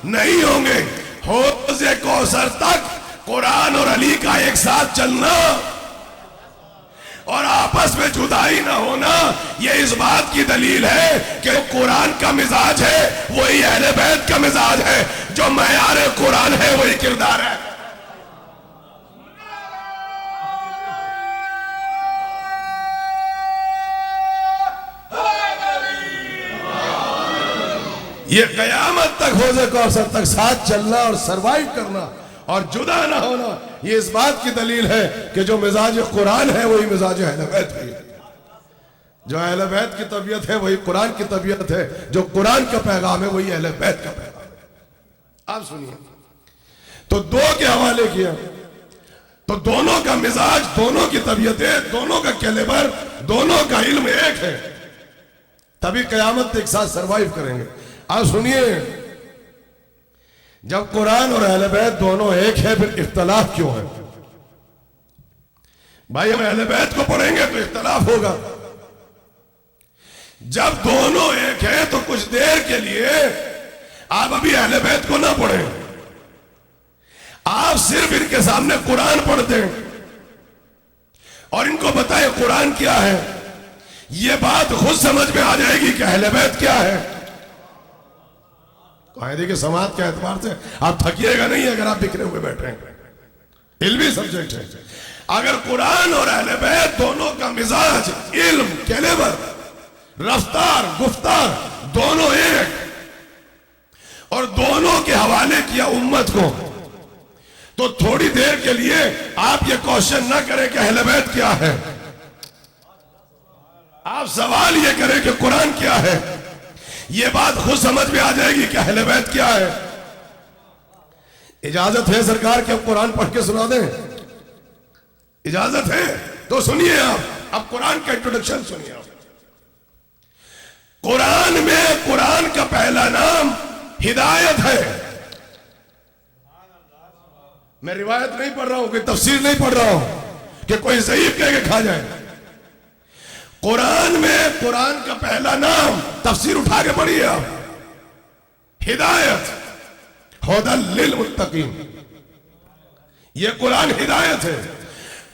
Speaker 6: نہیں ہوں گے۔ حوض کوثر تک قرآن اور علی کا ایک ساتھ چلنا اور آپس میں جدائی نہ ہونا، یہ اس بات کی دلیل ہے کہ قرآن کا مزاج ہے وہی اہل بیت کا مزاج ہے، جو معیار قرآن ہے وہی کردار ہے۔ یہ قیامت تک حوض کوثر تک ساتھ چلنا اور سروائیو کرنا اور جدا نہ ہونا، یہ اس بات کی دلیل ہے کہ جو مزاج قرآن ہے وہی مزاج اہل بیت ہے، جو اہل بیت کی طبیعت ہے وہی قرآن کی طبیعت ہے، جو قرآن کا پیغام ہے وہی اہل بیت کا پیغام ہے۔ آپ سنیے، تو دو کے حوالے کیا تو دونوں کا مزاج، دونوں کی طبیعتیں، دونوں کا کیلیبر، دونوں کا علم ایک ہے، تبھی قیامت ایک ساتھ سروائیو کریں گے۔ آپ سنیے، جب قرآن اور اہل بیت دونوں ایک ہے پھر اختلاف کیوں ہے؟ بھائی ہم اہل بیت کو پڑھیں گے تو اختلاف ہوگا، جب دونوں ایک ہیں تو کچھ دیر کے لیے آپ ابھی اہل بیت کو نہ پڑھیں، آپ صرف ان کے سامنے قرآن پڑھتے ہیں اور ان کو بتائیں قرآن کیا ہے، یہ بات خود سمجھ میں آ جائے گی کہ اہل بیت کیا ہے۔ قاعدے کے سماعت کے اعتبار سے آپ تھکیے گا نہیں اگر آپ بکھرے ہوئے بیٹھے ہیں، علمی سبجیکٹ ہے۔ اگر قرآن اور اہل بیت دونوں کا مزاج، علم، کیلیبر، رفتار، گفتار دونوں ایک اور دونوں کے حوالے کیا امت کو، تو تھوڑی دیر کے لیے آپ یہ کوشچن نہ کریں کہ اہل بیت کیا ہے، آپ سوال یہ کریں کہ قرآن کیا ہے، یہ بات خود سمجھ میں آ جائے گی کہ اہل بیت کیا ہے۔ اجازت ہے سرکار کہ اب قرآن پڑھ کے سنا دیں؟ اجازت ہے تو سنیے، آپ اب قرآن کا انٹروڈکشن سنیے۔ آپ قرآن میں قرآن کا پہلا نام ہدایت ہے۔ میں روایت نہیں پڑھ رہا ہوں، کوئی تفسیر نہیں پڑھ رہا ہوں کہ کوئی ضعیف کہہ کے کھا جائے۔ قرآن میں قرآن کا پہلا نام، تفسیر اٹھا کے پڑھیے آپ، ہدایت، ھدی للمتقین، یہ قرآن ہدایت ہے۔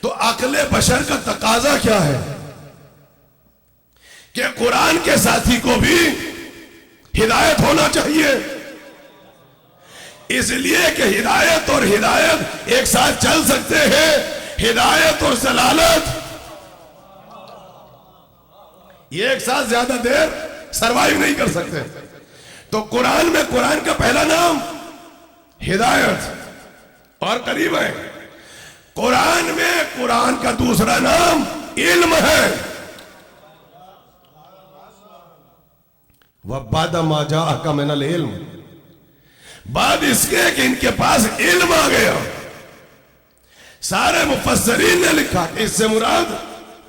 Speaker 6: تو عقل بشر کا تقاضا کیا ہے کہ قرآن کے ساتھی کو بھی ہدایت ہونا چاہیے، اس لیے کہ ہدایت اور ہدایت ایک ساتھ چل سکتے ہیں، ہدایت اور ضلالت یہ ایک ساتھ زیادہ دیر سروائیو نہیں کر سکتے۔ تو قرآن میں قرآن کا پہلا نام ہدایت اور قریب ہے، قرآن میں قرآن کا دوسرا نام علم ہے۔ وَبَعْدَ مَا جَاءَكَ مِنَ الْعِلْمِ، بعد اس کے کہ ان کے پاس علم آ گیا۔ سارے مفسرین نے لکھا کہ اس سے مراد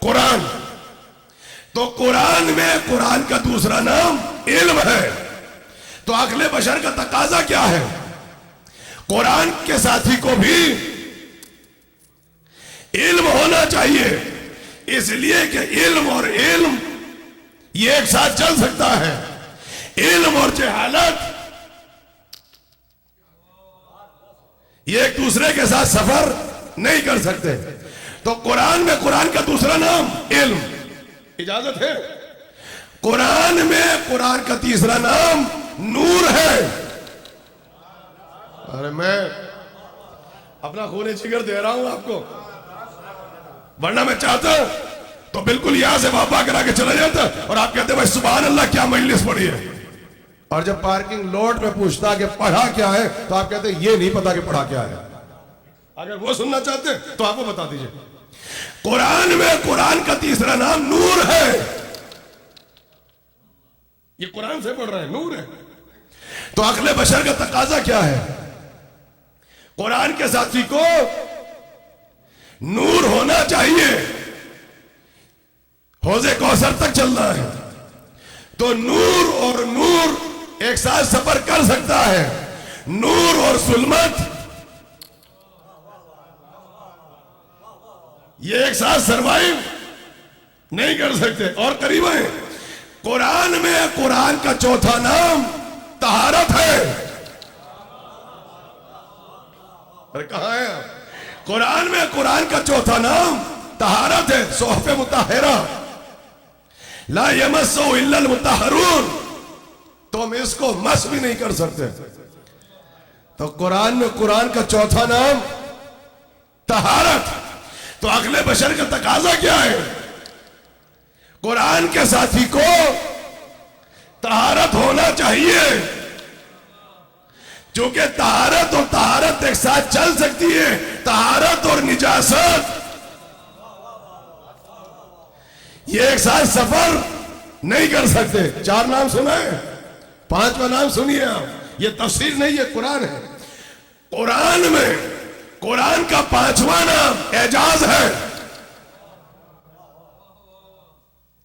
Speaker 6: قرآن، تو قرآن میں قرآن کا دوسرا نام علم ہے۔ تو عقل بشر کا تقاضا کیا ہے؟ قرآن کے ساتھی کو بھی علم ہونا چاہیے، اس لیے کہ علم اور علم یہ ایک ساتھ چل سکتا ہے، علم اور جہالت یہ ایک دوسرے کے ساتھ سفر نہیں کر سکتے۔ تو قرآن میں قرآن کا دوسرا نام علم، اجازت ہے؟ قرآن میں قرآن کا تیسرا نام نور ہے۔ ارے میں اپنا خون جگر دے رہا ہوں آپ کو، ورنہ میں چاہتا تو بالکل یہاں سے واپا کرا کے چلا جاتا اور آپ کہتے بھائی سبحان اللہ کیا مجلس پڑھی ہے، اور جب پارکنگ لوٹ میں پوچھتا کہ پڑھا کیا ہے تو آپ کہتے یہ نہیں پتا کہ پڑھا کیا ہے۔ اگر وہ سننا چاہتے تو آپ کو بتا دیجئے۔ قرآن میں قرآن کا تیسرا نام نور ہے، یہ قرآن سے پڑھ رہے ہیں، نور ہے۔ تو عقل بشر کا تقاضا کیا ہے؟ قرآن کے ساتھی کو نور ہونا چاہیے، حوض کوثر تک چلنا ہے تو نور اور نور ایک ساتھ سفر کر سکتا ہے، نور اور ظلمت یہ ایک ساتھ سروائیو نہیں کر سکتے۔ اور قریب ہیں، قرآن میں قرآن کا چوتھا نام طہارت ہے۔ ارے کہاں ہے آپ؟ قرآن میں قرآن کا چوتھا نام طہارت ہے، صحف مطہرہ، لا یمسہ الا المطہرون، تم اس کو مس بھی نہیں کر سکتے۔ تو قرآن میں قرآن کا چوتھا نام طہارت۔ تو عقل بشر کا تقاضا کیا ہے؟ قرآن کے ساتھی کو طہارت ہونا چاہیے، چونکہ طہارت اور طہارت ایک ساتھ چل سکتی ہے، طہارت اور نجاست یہ ایک ساتھ سفر نہیں کر سکتے۔ 4 نام سنا ہے، 5واں نام سنیے آپ، یہ تفسیر نہیں، یہ قرآن ہے۔ قرآن میں قرآن کا 5واں نام اعجاز ہے۔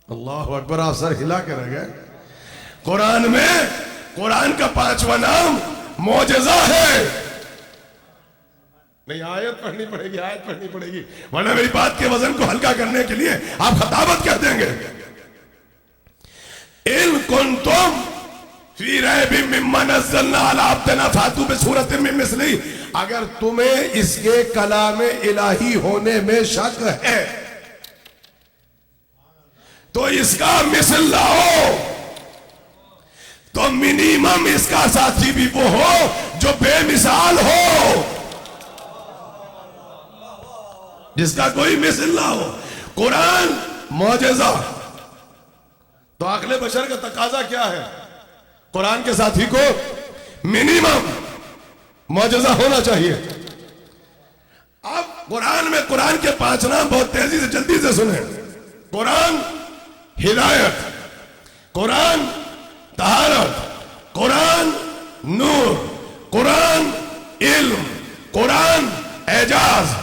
Speaker 6: اللہ اکبر، آپ سر ہلا کے رہ گئے۔ قرآن میں قرآن کا 5واں نام معجزہ ہے۔ نہیں، آیت پڑھنی پڑے گی، آیت پڑھنی پڑے گی، ورنہ میری بات کے وزن کو ہلکا کرنے کے لیے آپ خطابت کہہ دیں گے۔ ان کنتم فی ریب مما نزلنا علی عبدنا فاتوا بسورۃ من مثلہ، اگر تمہیں اس کے کلام الہی ہونے میں شک ہے تو اس کا مثل لاؤ۔ تو منیمم اس کا ساتھی بھی وہ ہو جو بے مثال ہو، جس کا کوئی مثل نہ ہو۔ قرآن معجزہ۔ تو عقل بشر کا تقاضا کیا ہے؟ قرآن کے ساتھی کو منیمم معجزہ ہونا چاہیے۔ اب قرآن میں قرآن کے 5 نام بہت تیزی سے جلدی سے سنیں۔ قرآن ہدایت، قرآن طہارت، قرآن نور، قرآن علم، قرآن اعجاز۔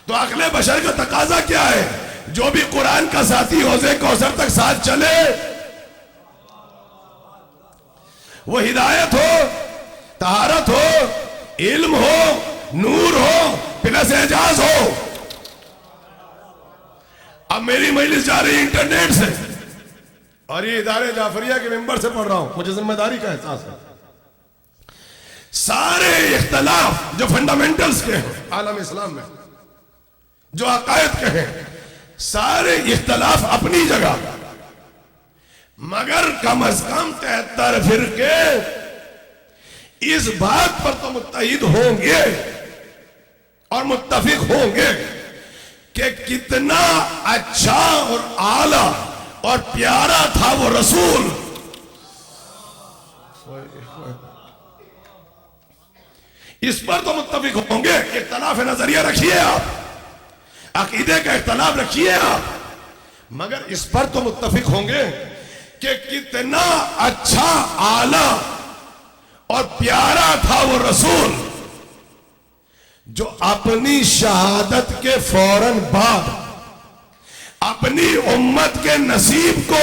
Speaker 6: تو عقل بشر کا تقاضا کیا ہے؟ جو بھی قرآن کا ساتھی حوض کوثر تک ساتھ چلے، وہ ہدایت ہو، طہارت ہو، علم ہو، نور ہو، پلس اعجاز ہو۔ اب میری مجلس جا رہی انٹرنیٹ سے، اور یہ ادارے جعفریہ کے ممبر سے پڑھ رہا ہوں، مجھے ذمہ داری کا احساس ہے۔ سارے اختلاف جو فنڈامنٹلز کے ہیں عالم اسلام میں، جو عقائد کے ہیں، سارے اختلاف اپنی جگہ، مگر کم از کم 73 فرقے اس بات پر تو متحد ہوں گے اور متفق ہوں گے کہ کتنا اچھا اور اعلیٰ اور پیارا تھا وہ رسول۔ اس پر تو متفق ہوں گے۔ اختلاف نظریہ رکھیے آپ، عقیدے کا اختلاف رکھیے آپ، مگر اس پر تو متفق ہوں گے کہ کتنا اچھا، اعلیٰ اور پیارا تھا وہ رسول جو اپنی شہادت کے فوراً بعد اپنی امت کے نصیب کو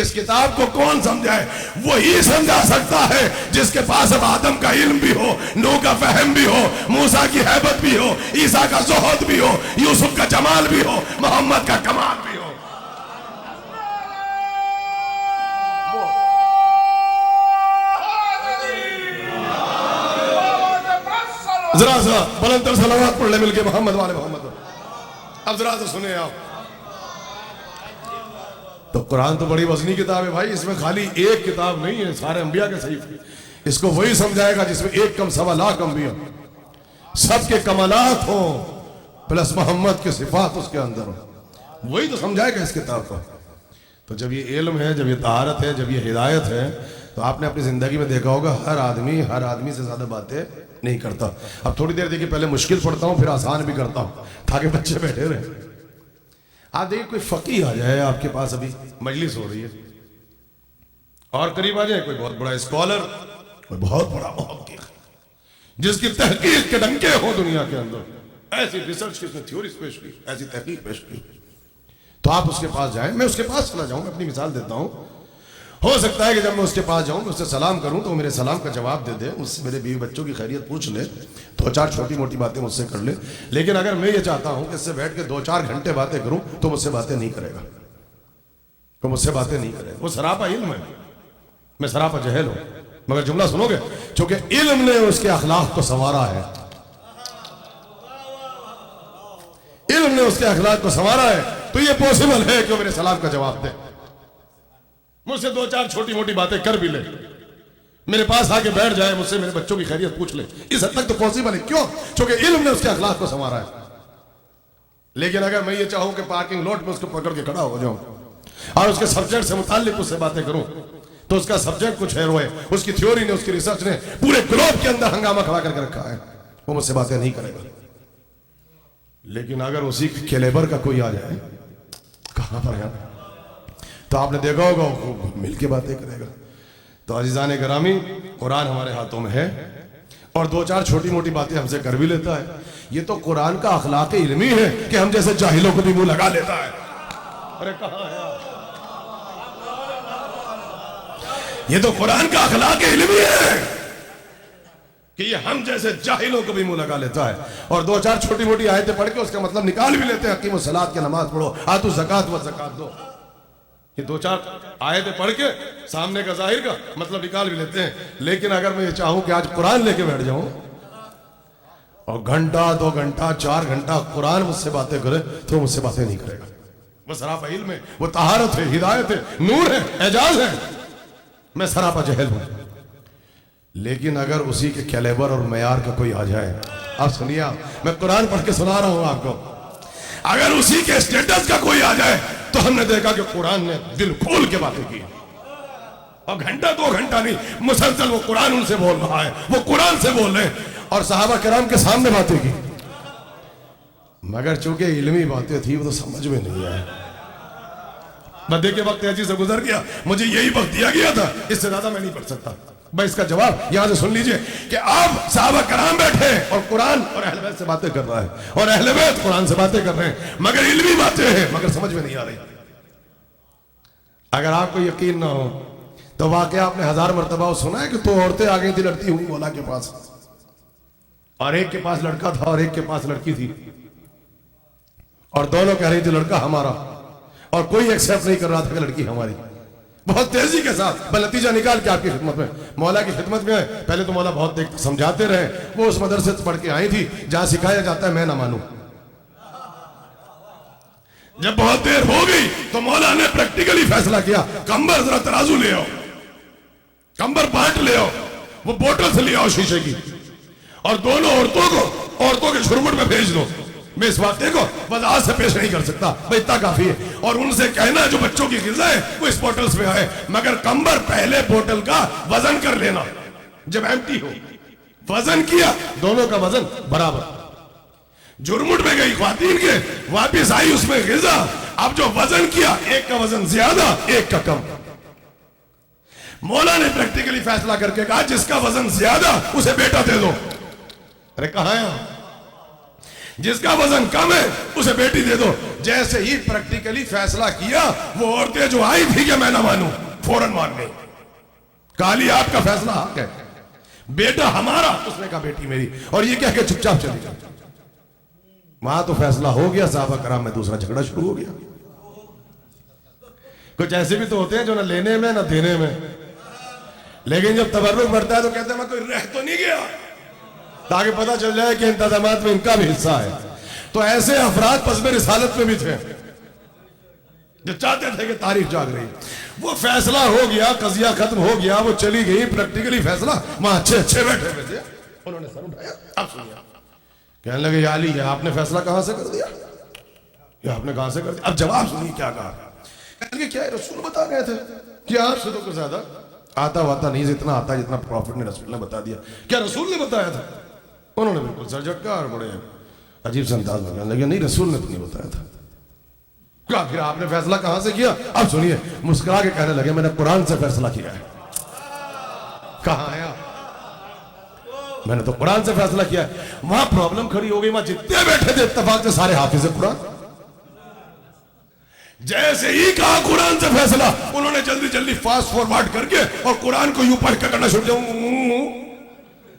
Speaker 6: اس کتاب کو کون سمجھائے؟ وہی سمجھا سکتا ہے جس کے پاس اب آدم کا علم بھی ہو، نوح کا فہم بھی ہو، موسیٰ کی ہیبت بھی ہو، عیسیٰ کا زہد بھی ہو، یوسف کا جمال بھی ہو، محمد کا کمال بھی ہو۔ ذرا سا بلندر صلوات پڑھ لے مل کے محمد والے محمد۔ اب ذرا سا سنیں آپ، تو قرآن تو بڑی وزنی کتاب ہے بھائی، اس میں خالی ایک کتاب نہیں ہے، سارے انبیاء کے صحیفے۔ اس کو وہی سمجھائے گا جس میں 1 کم 1.25 لاکھ انبیاء، سب کے کمالات ہوں پلس محمد کے صفات اس کے اندر ہوں، وہی تو سمجھائے گا اس کتاب کو۔ تو جب یہ علم ہے، جب یہ طہارت ہے، جب یہ ہدایت ہے، تو آپ نے اپنی زندگی میں دیکھا ہوگا ہر آدمی سے زیادہ باتیں نہیں کرتا۔ اب تھوڑی دیر دیکھیے، پہلے مشکل پڑھتا ہوں پھر آسان بھی کرتا ہوں تاکہ بچے بیٹھے رہیں۔ آپ دیکھیں کوئی فقیہ آ جائے آپ کے پاس، ابھی مجلس ہو رہی ہے، اور قریب آ جائے کوئی بہت بڑا اسکالر، کوئی بہت بڑا محقق جس کی تحقیق کے ڈنکے ہو دنیا کے اندر، ایسی ریسرچ کی اس نے تھیوریز پیش کی، ایسی تحقیق پیش کی، تو آپ اس کے پاس جائیں۔ میں اس کے پاس چلا جاؤں، میں اپنی مثال دیتا ہوں، ہو سکتا ہے کہ جب میں اس کے پاس جاؤں، میں اس سے سلام کروں تو وہ میرے سلام کا جواب دے دے، مجھ سے میرے بیوی بچوں کی خیریت پوچھ لے، 2-4 چھوٹی موٹی باتیں مجھ سے کر لے، لیکن اگر میں یہ چاہتا ہوں کہ اس سے بیٹھ کے 2-4 گھنٹے باتیں کروں تو مجھ سے باتیں نہیں کرے گا، تو مجھ سے باتیں نہیں کرے گا۔ وہ سراپا علم ہے، میں سراپا جہل ہوں، مگر جملہ سنو گے، چونکہ علم نے اس کے اخلاق کو سنوارا ہے، علم نے اس کے اخلاق کو سنوارا ہے، تو یہ پوسیبل ہے کہ وہ میرے سلام کا جواب دے، مجھ سے 2-4 چھوٹی موٹی باتیں کر بھی لے، میرے پاس آ کے بیٹھ جائے، مجھ سے میرے بچوں کی خیریت پوچھ لے، اس حد تک تو پوسیبل ہے۔ کیوں؟ چونکہ علم نے اس کے اخلاق کو سنوارا ہے۔ لیکن اگر میں یہ چاہوں کہ پارکنگ لاٹ میں اس کو پکڑ کے کھڑا ہو جاؤں اور اس کے سبجیکٹ سے متعلق اس سے باتیں کروں، تو اس کا سبجیکٹ کچھ ہے، روئے اس کی تھیوری نے، اس کی ریسرچ نے پورے گلوب کے اندر ہنگامہ کھڑا کر کے رکھا ہے، وہ مجھ سے باتیں نہیں کرے گا۔ لیکن اگر اسی کے کیلیبر کا کوئی آ جائے، کہاں پر ہے، تو آپ نے دیکھا ہوگا وہ مل کے باتیں کرے گا۔ تو عزیزان گرامی، قرآن ہمارے ہاتھوں میں ہے اور 2-4 چھوٹی موٹی باتیں ہم سے کر بھی لیتا ہے۔ یہ تو قرآن کا اخلاق علمی ہے کہ ہم جیسے جاہلوں کو بھی منہ لگا لیتا ہے۔ ارے کہاں ہے آپ؟ یہ تو قرآن کا اخلاق علمی ہے کہ یہ ہم جیسے جاہلوں کو بھی منہ لگا لیتا ہے، اور 2-4 چھوٹی موٹی آیتیں پڑھ کے اس کا مطلب نکال بھی لیتے ہیں۔ اقیموا الصلاۃ کی نماز پڑھو، آتوا الزکوٰۃ والزکوٰۃ دو، یہ 2-4 آیتیں پڑھ کے سامنے کا ظاہر کا مطلب نکال بھی لیتے ہیں۔ لیکن اگر میں یہ چاہوں کہ آج قرآن لے کے بیٹھ جاؤں اور گھنٹہ 2 گھنٹہ 4 گھنٹہ قرآن مجھ سے باتیں کرے، تو مجھ سے باتیں نہیں کرے گا۔ وہ سراپا علم ہے، وہ طہارت ہے، ہدایت ہے، نور ہے، اعجاز ہے، میں سراپا جہل ہوں۔ لیکن اگر اسی کے کیلیبر اور معیار کا کوئی آ جائے، آپ سنیے، میں قرآن پڑھ کے سنا رہا ہوں آپ کو، اگر اسی کے اسٹیٹس کا کوئی آ جائے تو ہم نے دیکھا کہ قرآن نے دل کھول کے باتیں کی، اور گھنٹہ 2 گھنٹہ نہیں، مسلسل وہ قرآن ان سے بول رہا ہے، وہ قرآن سے بول رہے ہیں، اور صحابہ کرام کے سامنے باتیں کی، مگر چونکہ علمی باتیں تھی وہ تو سمجھ میں نہیں آئے۔ بدے کے وقت ایسی سے گزر گیا، مجھے یہی وقت دیا گیا تھا، اس سے زیادہ میں نہیں پڑھ سکتا۔ بھائی اس کا جواب یہاں سے سن لیجئے کہ آپ صحابہ کرام بیٹھے اور قرآن اور اہل بیت سے باتیں کر رہا ہے، اور اہل بیت قرآن سے باتیں کر رہے ہیں، مگر علمی باتیں ہیں، مگر سمجھ میں نہیں آ رہی۔ اگر آپ کو یقین نہ ہو تو واقعہ آپ نے 1000 مرتبہ سنا ہے کہ 2 عورتیں آ گئی تھی لڑتی ہوئی مولا کے پاس، اور ایک کے پاس لڑکا تھا اور ایک کے پاس لڑکی تھی، اور دونوں کہہ رہی تھی لڑکا ہمارا، اور کوئی ایکسیپٹ نہیں کر رہا تھا کہ لڑکی ہماری۔ بہت تیزی کے ساتھ میں نتیجہ نکال کے آپ کی خدمت میں، مولا کی خدمت میں آئے۔ پہلے تو مولا بہت سمجھاتے رہے، وہ اس مدرسے سے پڑھ کے آئی تھی جہاں سکھایا جاتا ہے میں نہ مانوں۔ جب بہت دیر ہو گئی تو مولا نے پریکٹیکلی فیصلہ کیا، کمبر ذرا ترازو لے آؤ، کمبر بانٹ لے آؤ، وہ بوٹل سے لے آؤ شیشے کی، اور دونوں عورتوں کو عورتوں کے جھرمٹ میں بھیج دو۔ میں اس واقعے کو وضاحت سے پیش نہیں کر سکتا، بھئی اتنا کافی ہے، اور ان سے کہنا جو بچوں کی غذا ہے وہ اس بوٹلز میں آئے، مگر کمبر پہلے بوٹل کا وزن کر لینا، جب ایمٹی ہو وزن کیا، دونوں کا وزن برابر، جھرمٹ میں گئی خواتین کے، واپس آئی اس میں غذا، اب جو وزن کیا ایک کا وزن زیادہ ایک کا کم۔ مولا نے پریکٹیکلی فیصلہ کر کے کہا جس کا وزن زیادہ اسے بیٹا دے دو۔ ارے کہاں ہے؟ جس کا وزن کم ہے اسے بیٹی دے دو. جیسے ہی پریکٹیکلی فیصلہ کیا وہ عورتیں جو آئی تھی کہ میں نہ مانوں فوراً مان گئی. کالی آپ کا فیصلہ حق ہے, بیٹا ہمارا. اس نے کہا بیٹی میری, اور یہ کہہ کے چپ چاپ چلی گئی. وہاں تو فیصلہ ہو گیا, صحابہ کرام میں دوسرا جھگڑا شروع ہو گیا. کچھ ایسے بھی تو ہوتے ہیں جو نہ لینے میں نہ دینے میں, لیکن جب تبرک بڑھتا ہے تو کہتے ہیں میں کوئی رہ تو نہیں گیا, تاکہ پتہ چل جائے کہ انتظامات میں ان کا بھی حصہ ہے. تو ایسے افراد پسب رسالت میں بھی تھے جو چاہتے تھے کہ تاریخ جاگ رہی. وہ فیصلہ ہو گیا, قضیہ ختم ہو گیا, وہ چلی گئی. پریکٹیکلی فیصلہ وہاں اچھے بیٹھے ہوئے تھے, انہوں نے سر اٹھایا. اب سنیے, کہنے لگے یا علی, یہ آپ نے فیصلہ کہاں سے کر دیا, یہ آپ نے کہاں سے کر دیا. اب جواب سنیے کیا کہا. کہنے لگے کیا رسول بتا گئے تھے, کیا آپ سے تو کچھ زیادہ آتا واتا نہیں, اتنا آتا جتنا پروفٹ نے رسول نے بتا دیا. کیا رسول نے بتایا تھا؟ انہوں نے بالکل سر جھٹکا اور بڑے عجیب سے انداز میں کہنے لگے نہیں, رسول نے تو نہیں بتایا تھا. کیا پھر آپ نے فیصلہ کہاں سے کیا؟ اب سنیے, مسکرا کے کہنے لگے میں نے قرآن سے فیصلہ کیا ہے. کہاں آیا, میں نے تو قرآن سے فیصلہ کیا ہے. وہاں پرابلم کھڑی ہو گئی. وہاں جتنے بیٹھے تھے اتفاق سے سارے حافظ قرآن. جیسے ہی کہا قرآن سے فیصلہ, انہوں نے جلدی جلدی فاسٹ فارورڈ کر کے اور قرآن کو یوں پڑھ کے کرنا شروع کیا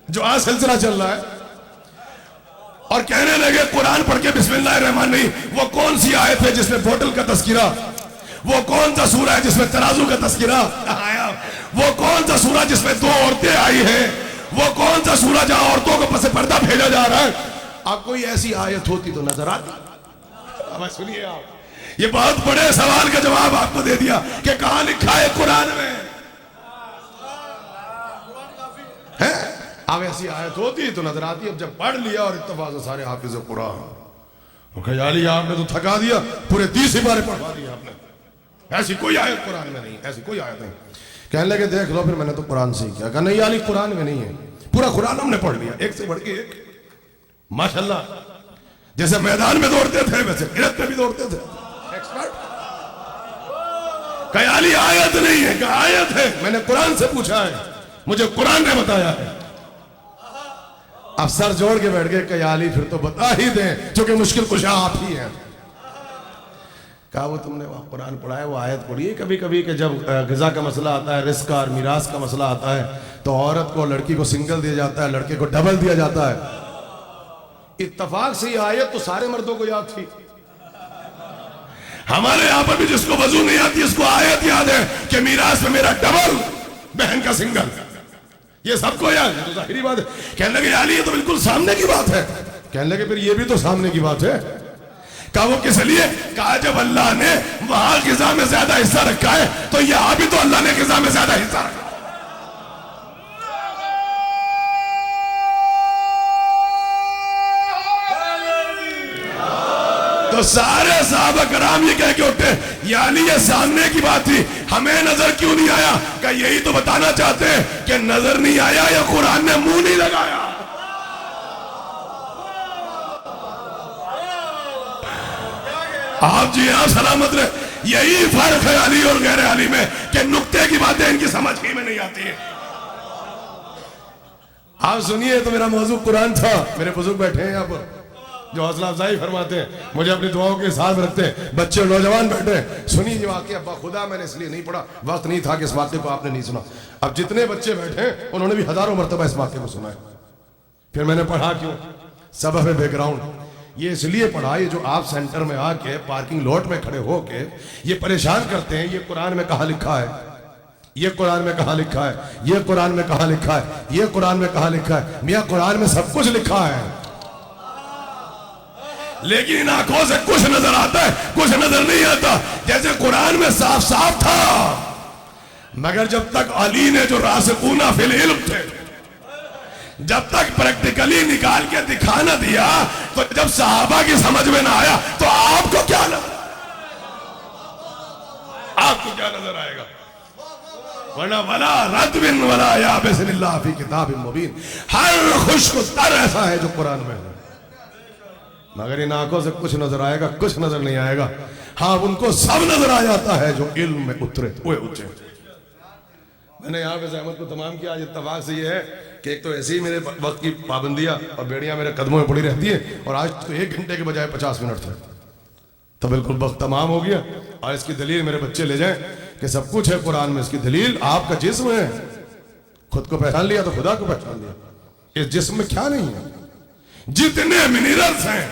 Speaker 6: جو آج سلسلہ چل رہا ہے, اور کہنے لگے قرآن پڑھ کے بسم اللہ الرحمن الرحیم. وہ کون سی آیت ہے جس میں بوٹل کا تذکرہ, وہ کون سا سورہ ہے جس میں ترازو کا تذکرہ آیا, وہ کون سا سورہ جس میں 2 عورتیں آئی ہیں, وہ کون سا سورہ جہاں عورتوں کو پس پردہ بھیجا جا رہا ہے. اب کوئی ایسی آیت ہوتی تو نظر آتی. اب سنیے آپ, یہ بہت بڑے سوال کا جواب آپ کو دے دیا کہ کہاں لکھا ہے قرآن میں. اب ایسی آیت ہوتی تو نظر آتی. اب جب پڑھ لیا اور اتفاق سے سارے حافظ قرآن, خیالی آپ نے تو تھکا دیا, پورے 30 سپارے پڑھوا دیا آپ نے. ایسی کوئی آیت قرآن میں نہیں, ایسی کوئی آیت نہیں. کہنے لگے دیکھ لو, پھر میں نے تو قرآن سے ہی کیا. کہا نہیں علی قرآن میں نہیں ہے, پورا قرآن ہم نے پڑھ لیا, ایک سے بڑھ کے ایک. ماشاءاللہ, جیسے میدان میں دوڑتے تھے ویسے قرت میں بھی دوڑتے تھے. کہا علی آیت نہیں ہے. کہا آیت ہے, میں نے قرآن سے پوچھا ہے, مجھے قرآن نے بتایا ہے. اب سر جوڑ کے بیٹھ گئے کہ علی پھر تو بتا ہی دیں, چونکہ مشکل کشا آپ ہی ہیں. کہا وہ تم نے وہاں قرآن پڑھا ہے, وہ آیت پڑھی ہے کبھی کبھی کہ جب غذا کا مسئلہ آتا ہے, رزق کا اور میراث کا مسئلہ آتا ہے, تو عورت کو, لڑکی کو سنگل دیا جاتا ہے, لڑکے کو ڈبل دیا جاتا ہے. اتفاق سے یہ آیت تو سارے مردوں کو یاد تھی. ہمارے یہاں پر بھی جس کو وضو نہیں آتی اس کو آیت یاد ہے کہ میراث میں میرا ڈبل, بہن کا سنگل. یہ سب کو یاد ہے, تو ظاہری بات ہے. کہنے لگے علی یہ تو بالکل سامنے کی بات ہے. کہنے لگے پھر یہ بھی تو سامنے کی بات ہے. کہا وہ کس لیے؟ کہا جب اللہ نے وہاں غذا میں زیادہ حصہ رکھا ہے تو یہاں بھی تو اللہ نے غذا میں زیادہ حصہ رکھا. تو سارے صحابہ کرام یہ کہہ کے اٹھے, یعنی یہ سامنے کی بات تھی, ہمیں نظر کیوں نہیں آیا؟ کہ یہی تو بتانا چاہتے ہیں کہ نظر نہیں آیا یا قرآن نے منہ نہیں لگایا. آپ جی آپ سلامت رہے. یہی فرق ہے علی اور غیر علی میں کہ نقطے کی باتیں ان کی سمجھ ہی میں نہیں آتی ہیں. آپ سنیے, تو میرا موضوع قرآن تھا. میرے بزرگ بیٹھے ہیں یہاں پر جو حوصلہ افزائی فرماتے ہیں, مجھے اپنی دعاؤں کے ساتھ رکھتے ہیں. بچے اور نوجوان بیٹھے ہیں, سنیے یہ واقعہ. ابا خدا میں نے اس لیے نہیں پڑھا, وقت نہیں تھا کہ اس واقعے کو آپ نے نہیں سنا. اب جتنے بچے بیٹھے ہیں انہوں نے بھی ہزاروں مرتبہ اس واقعے کو سنا ہے. پھر میں نے پڑھا کیوں؟ سبب ہے بیک گراؤنڈ. یہ اس لیے پڑھا, یہ جو آپ سینٹر میں آ کے پارکنگ لوٹ میں کھڑے ہو کے یہ پریشان کرتے ہیں, یہ قرآن میں کہاں لکھا ہے, یہ قرآن میں کہاں لکھا ہے, یہ قرآن میں کہاں لکھا ہے, یہ قرآن میں کہاں لکھا ہے. میاں قرآن میں سب کچھ لکھا ہے, لیکن ان آنکھوں سے کچھ نظر آتا ہے, کچھ نظر نہیں آتا. جیسے قرآن میں صاف صاف تھا, مگر جب تک علی نے جو راسخون فی العلم تھے, جب تک پریکٹیکلی نکال کے دکھا نہ دیا, تو جب صحابہ کی سمجھ میں نہ آیا تو آپ کو کیا نظر, آپ کو کیا نظر آئے گا؟ ورنہ ولا رطب ولا یابس الا فی کتاب مبین. ہر خشک و تر ایسا ہے جو قرآن میں ہے, مگر ان آنکھوں سے کچھ نظر آئے گا, کچھ نظر نہیں آئے گا. ہاں ان کو سب نظر آ جاتا ہے جو علم میں اترے ہوئے اونچے. میں نے یہاں پہ زحمت کو تمام کیا. آج اتفاق سے یہ ہے کہ ایک تو ایسے ہی میرے وقت کی پابندیاں اور بیڑیاں میرے قدموں میں پڑی رہتی ہیں, اور آج تو 1 گھنٹے کے بجائے 50 منٹ تھے, تو بالکل وقت تمام ہو گیا. اور اس کی دلیل میرے بچے لے جائیں کہ سب کچھ ہے قرآن میں. اس کی دلیل آپ کا جسم ہے, خود کو پہچان لیا تو خدا کو پہچان لیا. اس جسم میں کیا نہیں ہے؟ جتنے منرلز ہیں,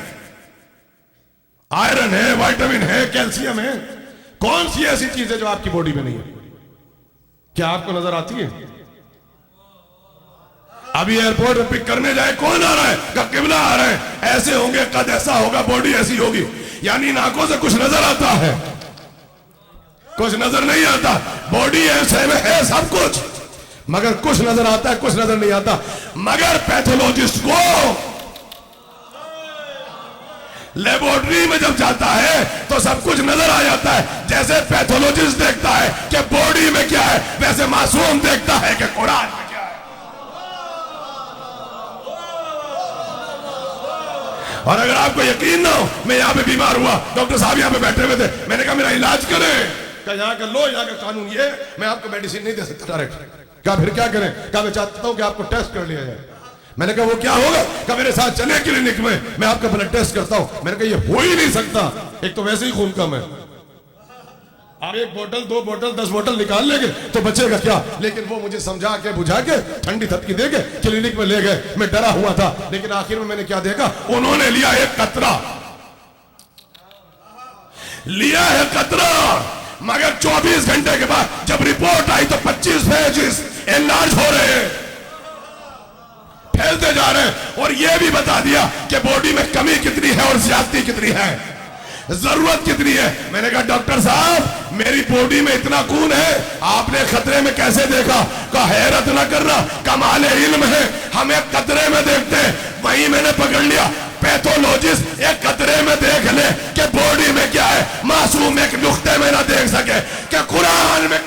Speaker 6: آئرن ہے, وائٹامن ہے, کیلشیم ہے, کون سی ایسی چیز ہے جو آپ کی باڈی میں نہیں ہے؟ کیا آپ کو نظر آتی ہے؟ ابھی ایئرپورٹ پہ پک کرنے جائے, کون آ رہا ہے؟ کہ قبلہ آ رہے ہیں, ایسے ہوں گے, قد ایسا ہوگا, باڈی ایسی ہوگی. یعنی ناکوں سے کچھ نظر آتا ہے, کچھ نظر نہیں آتا. باڈی ایسے میں ہے سب کچھ, مگر کچھ نظر آتا ہے, کچھ نظر نہیں آتا. مگر پیتھولوجسٹ کو لیبورٹری میں جب جاتا ہے تو سب کچھ نظر آ جاتا ہے. جیسے پیتھولوجسٹ دیکھتا ہے کہ باڈی میں کیا ہے, ویسے معصوم دیکھتا ہے کہ قرآن میں کیا ہے. اور اگر آپ کو یقین نہ ہو, میں یہاں پہ بیمار ہوا, ڈاکٹر صاحب یہاں پہ بیٹھے ہوئے تھے, میں نے کہا میرا علاج کریں. کہ یہاں کا لو, یہاں کا قانون یہ, میں آپ کو میڈیسن نہیں دے سکتا ڈائریکٹ. کہا پھر کیا کریں؟ کہا میں چاہتا ہوں کہ آپ کو ٹیسٹ کر لیا جائے. میں نے کہا وہ کیا ہوگا؟ کہا میرے ساتھ چلے کلینک میں آپ کا بلڈ ٹیسٹ کرتا ہوں. میں نے کہا یہ ہو ہی نہیں سکتا, ایک تو ویسے ہی خون کم ہے, آپ 1 بوتل 2 بوتل 10 بوتل نکال لیں گے تو بچے گا کیا؟ لیکن وہ مجھے سمجھا کے بجھا کے ٹھنڈی تھپکی دے کے کلینک میں لے گئے. میں ڈرا ہوا تھا, لیکن آخر میں نے کیا دیکھا, انہوں نے لیا 1 قطرہ, لیا ہے قطرہ, مگر 24 گھنٹے کے بعد جب رپورٹ آئی تو 25 پیجز انلارج ہو رہے ہیں, پھیلتے جا رہے ہیں. اور یہ بھی بتا دیا کہ باڈی میں کمی کتنی ہے اور زیادتی کتنی ہے, ضرورت کتنی ہے. میں نے کہا ڈاکٹر صاحب میری باڈی میں اتنا خون ہے, آپ نے خطرے میں کیسے دیکھا؟ کہ حیرت نہ کرنا, کمال علم ہے, ہم ایک قطرے میں دیکھتے ہیں. وہیں میں نے پکڑ لیا, پیتھولوجسٹ ایک قطرے میں دیکھ لے کہ باڈی میں کیا ہے, معصوم ایک نقطے میں نہ دیکھ سکے کہ قرآن میں.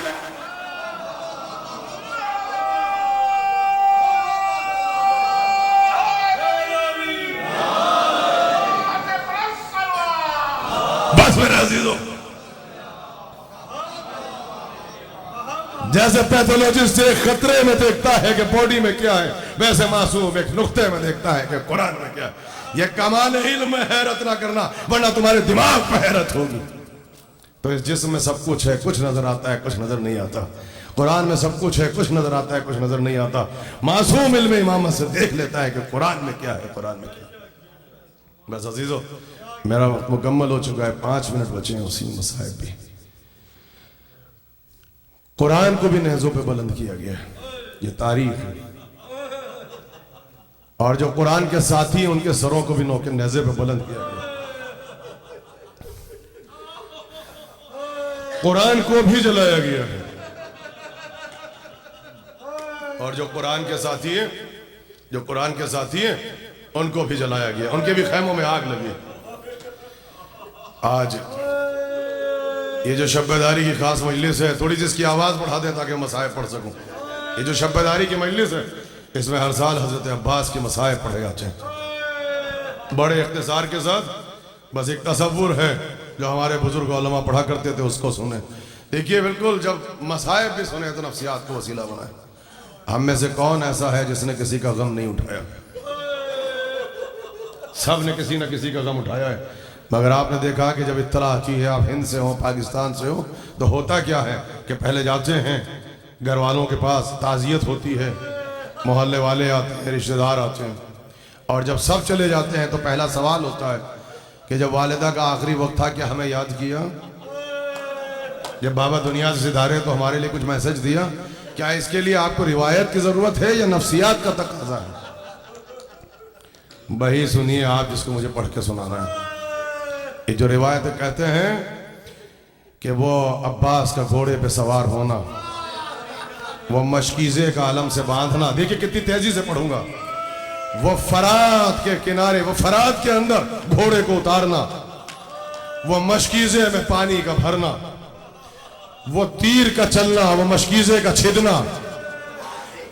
Speaker 6: بس میرے عزیزوں, جیسے پیتھولوجسٹ ایک خطرے میں دیکھتا ہے کہ باڈی میں کیا ہے, ویسے معصوم ایک نقطے میں دیکھتا ہے کہ قرآن میں کیا ہے. یہ کمال علم ہے, حیرت نہ کرنا ورنہ تمہارے دماغ پہ حیرت ہوگی. تو اس جسم میں سب کچھ ہے, کچھ نظر آتا ہے, کچھ نظر نہیں آتا. قرآن میں سب کچھ ہے, کچھ نظر آتا ہے, کچھ نظر نہیں آتا. معصوم علم امامت سے دیکھ لیتا ہے کہ قرآن میں کیا ہے, قرآن میں کیا ہے. بس عزیزو, میرا وقت مکمل ہو چکا ہے, 5 منٹ بچے ہیں. اسی مصائب بھی قرآن کو بھی نیزوں پہ بلند کیا گیا ہے, یہ تاریخ ہے. اور جو قرآن کے ساتھی ہیں ان کے سروں کو بھی نو کے نیزے پہ بلند کیا گیا. قرآن کو بھی جلایا گیا ہے, اور جو قرآن کے ساتھی ہیں, جو قرآن کے ساتھی ہیں ان کو بھی جلایا گیا, ان کے بھی خیموں میں آگ لگی. آج یہ جو شب بیداری کی خاص مجلس ہے, تھوڑی سی اس کی آواز بڑھا دیں تاکہ مصائب پڑھ سکوں. یہ جو شب بیداری کی مجلس ہے, اس میں ہر سال حضرت عباس کے مصائب پڑھے جاتے ہیں بڑے اختصار کے ساتھ. بس ایک تصور ہے جو ہمارے بزرگ علماء پڑھا کرتے تھے, اس کو سنیں. دیکھیے بالکل جب مصائب بھی سنیں تو نفسیات کو وسیلہ بنائیں. ہم میں سے کون ایسا ہے جس نے کسی کا غم نہیں اٹھایا؟ سب نے کسی نہ کسی کا غم اٹھایا ہے. مگر آپ نے دیکھا کہ جب اطلاع آتی ہے, آپ ہند سے ہو, پاکستان سے ہو, تو ہوتا کیا ہے کہ پہلے جاتے ہیں گھر والوں کے پاس, تعزیت ہوتی ہے, محلے والے آتے ہیں, رشتہ دار آتے ہیں, اور جب سب چلے جاتے ہیں تو پہلا سوال ہوتا ہے کہ جب والدہ کا آخری وقت تھا کیا ہمیں یاد کیا؟ جب بابا دنیا سے سدھارے تو ہمارے لیے کچھ میسج دیا؟ کیا اس کے لیے آپ کو روایت کی ضرورت ہے یا نفسیات کا تقاضا ہے؟ وہی سنیے آپ جس کو مجھے پڑھ کے سنانا ہے. یہ جو روایتیں کہتے ہیں کہ وہ عباس کا گھوڑے پہ سوار ہونا, وہ مشکیزے کا علم سے باندھنا, دیکھیں کتنی تیزی سے پڑھوں گا, وہ فرات کے کنارے, وہ فرات کے اندر گھوڑے کو اتارنا, وہ مشکیزے میں پانی کا بھرنا, وہ تیر کا چلنا, وہ مشکیزے کا چھدنا,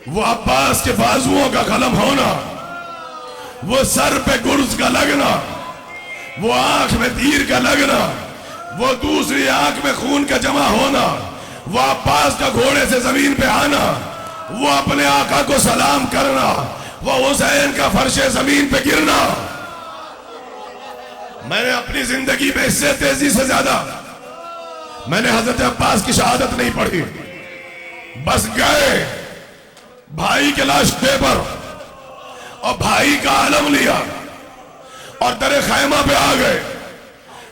Speaker 6: وہ عباس کے بازوؤں کا قلم ہونا, وہ سر پہ گرز کا لگنا, وہ آنکھ میں تیر کا لگنا, وہ دوسری آنکھ میں خون کا جمع ہونا, وہ عباس کا گھوڑے سے زمین پہ آنا، وہ اپنے آقا کو سلام کرنا، وہ حسین کا فرش زمین پہ گرنا، میں نے اپنی زندگی میں اس سے تیزی سے زیادہ میں نے حضرت عباس کی شہادت نہیں پڑھی. بس گئے بھائی کے لاشے پر اور بھائی کا عالم لیا اور در خیمہ پہ آ گئے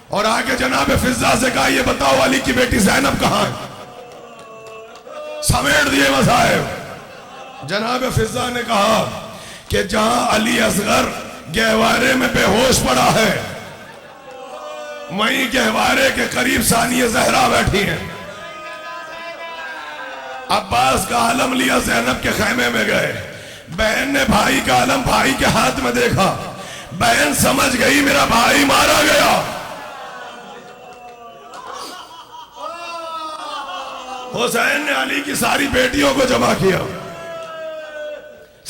Speaker 6: اور آگے جناب فضہ سے کہا یہ بتاؤ علی کی بیٹی زینب کہاں ہے؟ سمیٹ دیے مصائب. جناب فضہ نے کہا کہ جہاں علی اصغر گہوارے میں بے ہوش پڑا ہے وہیں گہوارے کے قریب ثانیہ زہرا بیٹھی ہیں. عباس کا عالم لیا، زینب کے خیمے میں گئے. بہن نے بھائی کا عالم بھائی کے ہاتھ میں دیکھا، بہن سمجھ گئی میرا بھائی مارا گیا. حسین نے علی کی ساری بیٹیوں کو جمع کیا،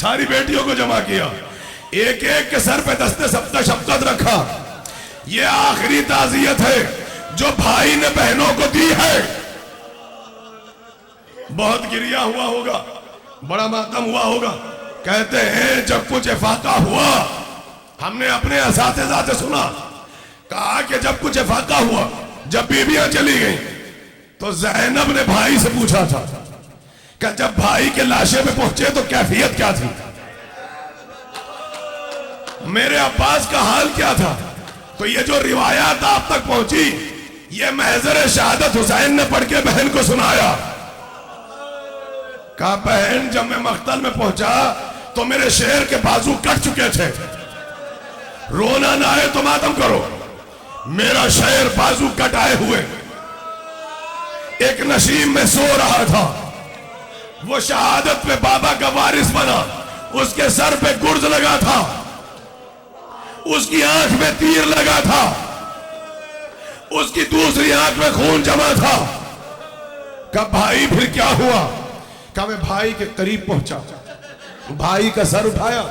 Speaker 6: ساری بیٹیوں کو جمع کیا، ایک ایک کے سر پہ دستے سبقہ شفقت رکھا. یہ آخری تعزیت ہے جو بھائی نے بہنوں کو دی ہے. بہت گریہ ہوا ہوگا، بڑا ماتم ہوا ہوگا. کہتے ہیں جب کچھ افاقہ ہوا، ہم نے اپنے اساتذہ سے سنا، کہا کہ جب کچھ افاقہ ہوا، جب بیویاں چلی گئیں تو زینب نے بھائی سے پوچھا تھا کہ جب بھائی کے لاشے پہ پہنچے تو کیفیت کیا تھی، میرے عباس کا حال کیا تھا. تو یہ جو روایات آپ تک پہنچی یہ محضر شہادت حسین نے پڑھ کے بہن کو سنایا. کہا بہن جب میں مقتل میں پہنچا تو میرے شیر کے بازو کٹ چکے تھے، رونا نہ آئے تو ماتم کرو، میرا شیر بازو کٹ آئے ہوئے ایک نشیم میں سو رہا تھا. وہ شہادت پہ بابا کا وارث بنا، اس کے سر پہ گرز لگا تھا، اس کی آنکھ میں تیر لگا تھا، اس کی دوسری آنکھ میں خون جمع تھا. کہا بھائی پھر کیا ہوا؟ کہا میں بھائی کے قریب پہنچا، بھائی کا سر اٹھایا،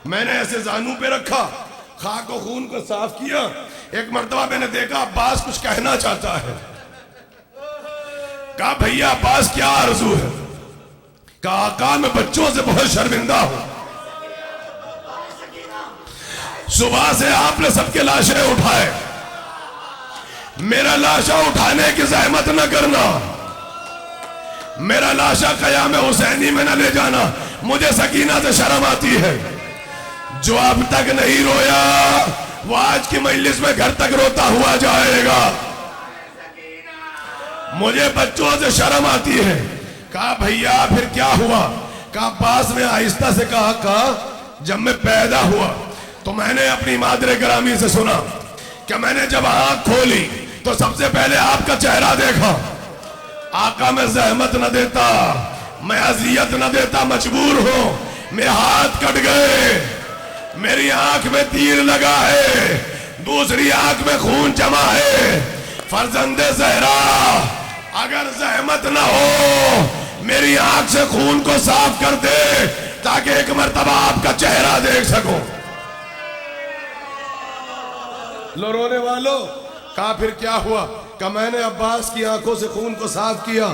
Speaker 6: میں نے ایسے زانوں پہ رکھا، خاک و خون کو صاف کیا. ایک مرتبہ میں نے دیکھا عباس کچھ کہنا چاہتا ہے. کہا بھیا عباس کیا آرزو ہے؟ کہا آقا میں بچوں سے بہت شرمندہ ہوں، صبح سے آپ نے سب کے لاشیں اٹھائے، میرا لاشا اٹھانے کی زحمت نہ کرنا، میرا لاشا قیام حسینی میں نہ لے جانا، مجھے سکینہ سے شرم آتی ہے. جو اب تک نہیں رویا وہ آج کی مجلس میں گھر تک روتا ہوا جائے گا. مجھے بچوں سے شرم آتی ہے. کہا بھیا پھر کیا ہوا؟ کہا عباس نے آہستہ سے کہا جب میں پیدا ہوا تو میں نے اپنی مادر گرامی سے سنا کہ میں نے جب آنکھ کھولی تو سب سے پہلے آپ کا چہرہ دیکھا. آقا میں زحمت نہ دیتا، میں اذیت نہ دیتا، مجبور ہوں، میرے ہاتھ کٹ گئے، میری آنکھ میں تیر لگا ہے، دوسری آنکھ میں خون جمع ہے. فرزند زہرا اگر زحمت نہ ہو میری آنکھ سے خون کو صاف کر دے تاکہ ایک مرتبہ آپ کا چہرہ دیکھ سکوں. لو رونے والوں. کہا پھر کیا ہوا؟ کہ میں نے عباس کی آنکھوں سے خون کو صاف کیا.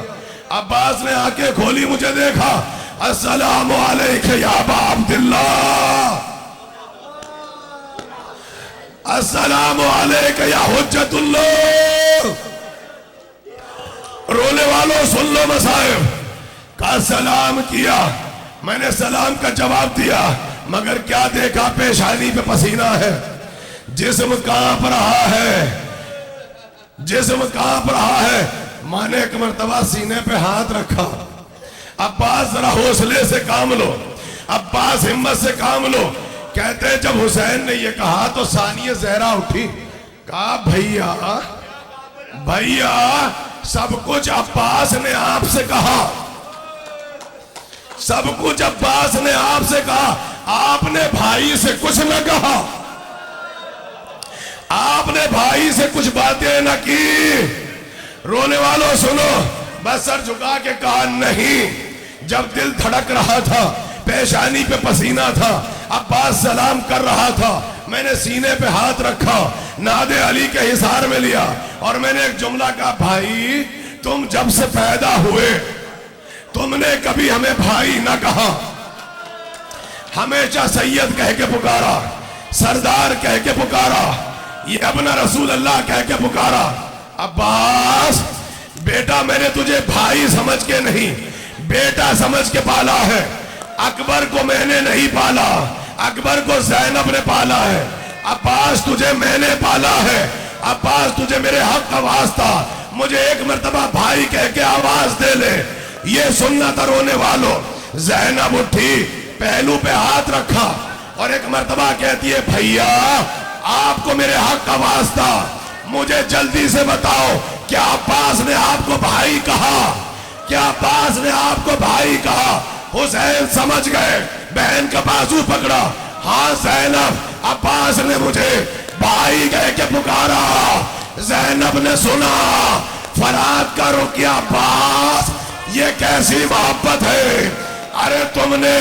Speaker 6: عباس نے آنکھیں کھولی، مجھے دیکھا، السلام علیکہ یا ابا عبداللہ، السلام علیکہ یا حجت اللہ. رونے والوں سن لو مصائب. کہا سلام کیا، میں نے سلام کا جواب دیا، مگر کیا دیکھا؟ پیشانی پہ پسینہ ہے، جسم کانپ رہا ہے، جسم کانپ رہا ہے. میں نے ایک مرتبہ سینے پہ ہاتھ رکھا. عباس ذرا حوصلے سے کام لو، عباس ہمت سے کام لو. کہتے جب حسین نے یہ کہا تو ثانیہ زہرا اٹھی. کہا بھیا بھیا سب کچھ عباس نے آپ سے کہا، سب کچھ عباس نے آپ سے کہا، آپ نے بھائی سے کچھ نہ کہا، آپ نے بھائی سے کچھ باتیں نہ کی. رونے والوں سنو، بس سر جھکا کے کہا نہیں. جب دل دھڑک رہا تھا، پیشانی پہ پسینہ تھا، عباس سلام کر رہا تھا، میں نے سینے پہ ہاتھ رکھا، ناد علی کے حصار میں لیا اور میں نے ایک جملہ کہا، بھائی تم جب سے پیدا ہوئے تم نے کبھی ہمیں بھائی نہ کہا، ہمیشہ سید کہہ کے پکارا، سردار کہہ کے پکارا، یہ ابن رسول اللہ کہہ کے پکارا۔ عباس بیٹا میں نے تجھے بھائی سمجھ کے نہیں، بیٹا سمجھ کے پالا ہے۔ اکبر کو میں نے نہیں پالا، اکبر کو زینب نے پالا ہے۔ عباس تجھے میں نے پالا ہے، عباس تجھے میرے حق کا واسطہ، مجھے ایک مرتبہ بھائی کہہ کے آواز دے لے۔ یہ سننا تھا رونے والوں۔ زینب اٹھی، پہلو پہ ہاتھ رکھا اور ایک مرتبہ کہتی ہے بھیا آپ کو میرے حق کا واسطہ مجھے جلدی سے بتاؤ، کیا عباس نے آپ کو بھائی کہا؟ کیا عباس نے آپ کو بھائی کہا؟ حسین سمجھ گئے، بہن کا بازو پکڑا، ہاں زینب عباس نے مجھے بھائی کہہ کے پکارا۔ زینب نے سنا، فرات کا رکیا عباس یہ کیسی محبت ہے، ارے تم نے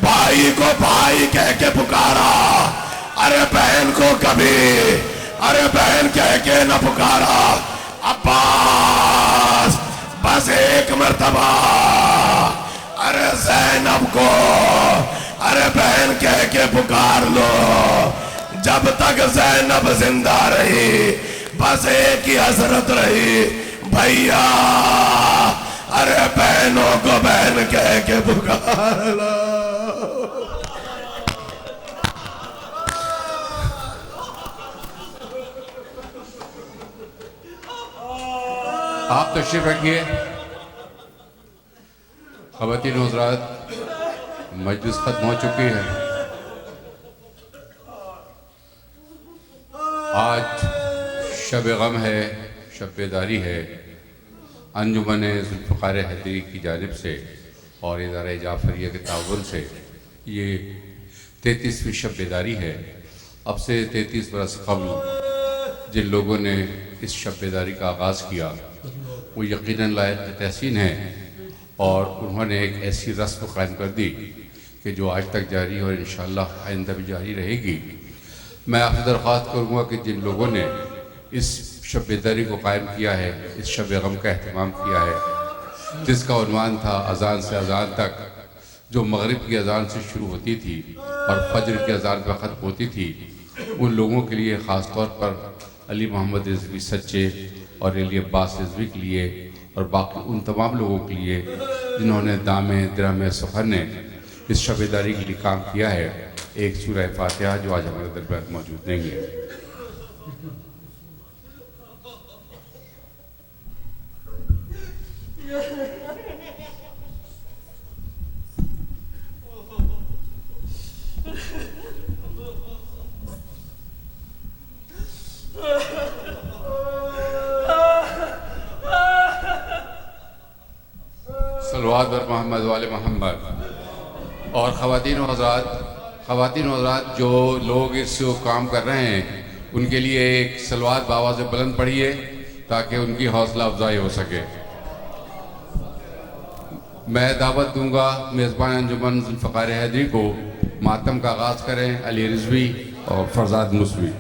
Speaker 6: بھائی کو بھائی کہہ کے پکارا، ارے بہن کو کبھی ارے بہن کہہ کے نہ پکارا۔ عباس بس ایک مرتبہ ارے زینب کو ارے بہن کہہ کے پکار لو۔ جب تک زینب زندہ رہی بس ایک ہی حسرت رہی، بھیا ارے بہنوں کو بہن کہہ کے پکار لو۔
Speaker 2: آپ تشریف رکھیے۔ خواتین و حضرات مجلس ختم ہو چکی ہے۔ آج شب غم ہے، شب بیداری ہے۔ انجمن ذوالفقار حیدری کی جانب سے اور ادارہ جعفریہ کے تعاون سے یہ 33ویں شب بیداری ہے۔ اب سے 33 برس قبل جن لوگوں نے اس شب بیداری کا آغاز کیا وہ یقیناً لائق تحسین ہیں، اور انہوں نے ایک ایسی رسم قائم کر دی کہ جو آج تک جاری ہے اور انشاءاللہ آئندہ بھی جاری رہے گی۔ میں آپ سے درخواست کروں گا کہ جن لوگوں نے اس شب بیداری کو قائم کیا ہے، اس شب غم کا اہتمام کیا ہے، جس کا عنوان تھا اذان سے اذان تک، جو مغرب کی اذان سے شروع ہوتی تھی اور فجر کی اذان پہ ختم ہوتی تھی، ان لوگوں کے لیے خاص طور پر علی محمد رضوی سچے اور علی عباس رضوی کے لیے اور باقی ان تمام لوگوں کے لیے جنہوں نے دامے درہم سخن اس شب بیداری کے لیے کام کیا ہے، ایک سورہ فاتحہ جو آج ہمارے دربار موجود نہیں ہے۔ صلوات بر محمد وآل محمد۔ اور خواتین و حضرات جو لوگ اس کام کر رہے ہیں ان کے لیے ایک صلوات بآواز بلند پڑھیے تاکہ ان کی حوصلہ افزائی ہو سکے۔ میں دعوت دوں گا میزبان انجمن ذوالفقار حیدری کو ماتم کا آغاز کریں، علی رضوی اور فرزاد موسوی۔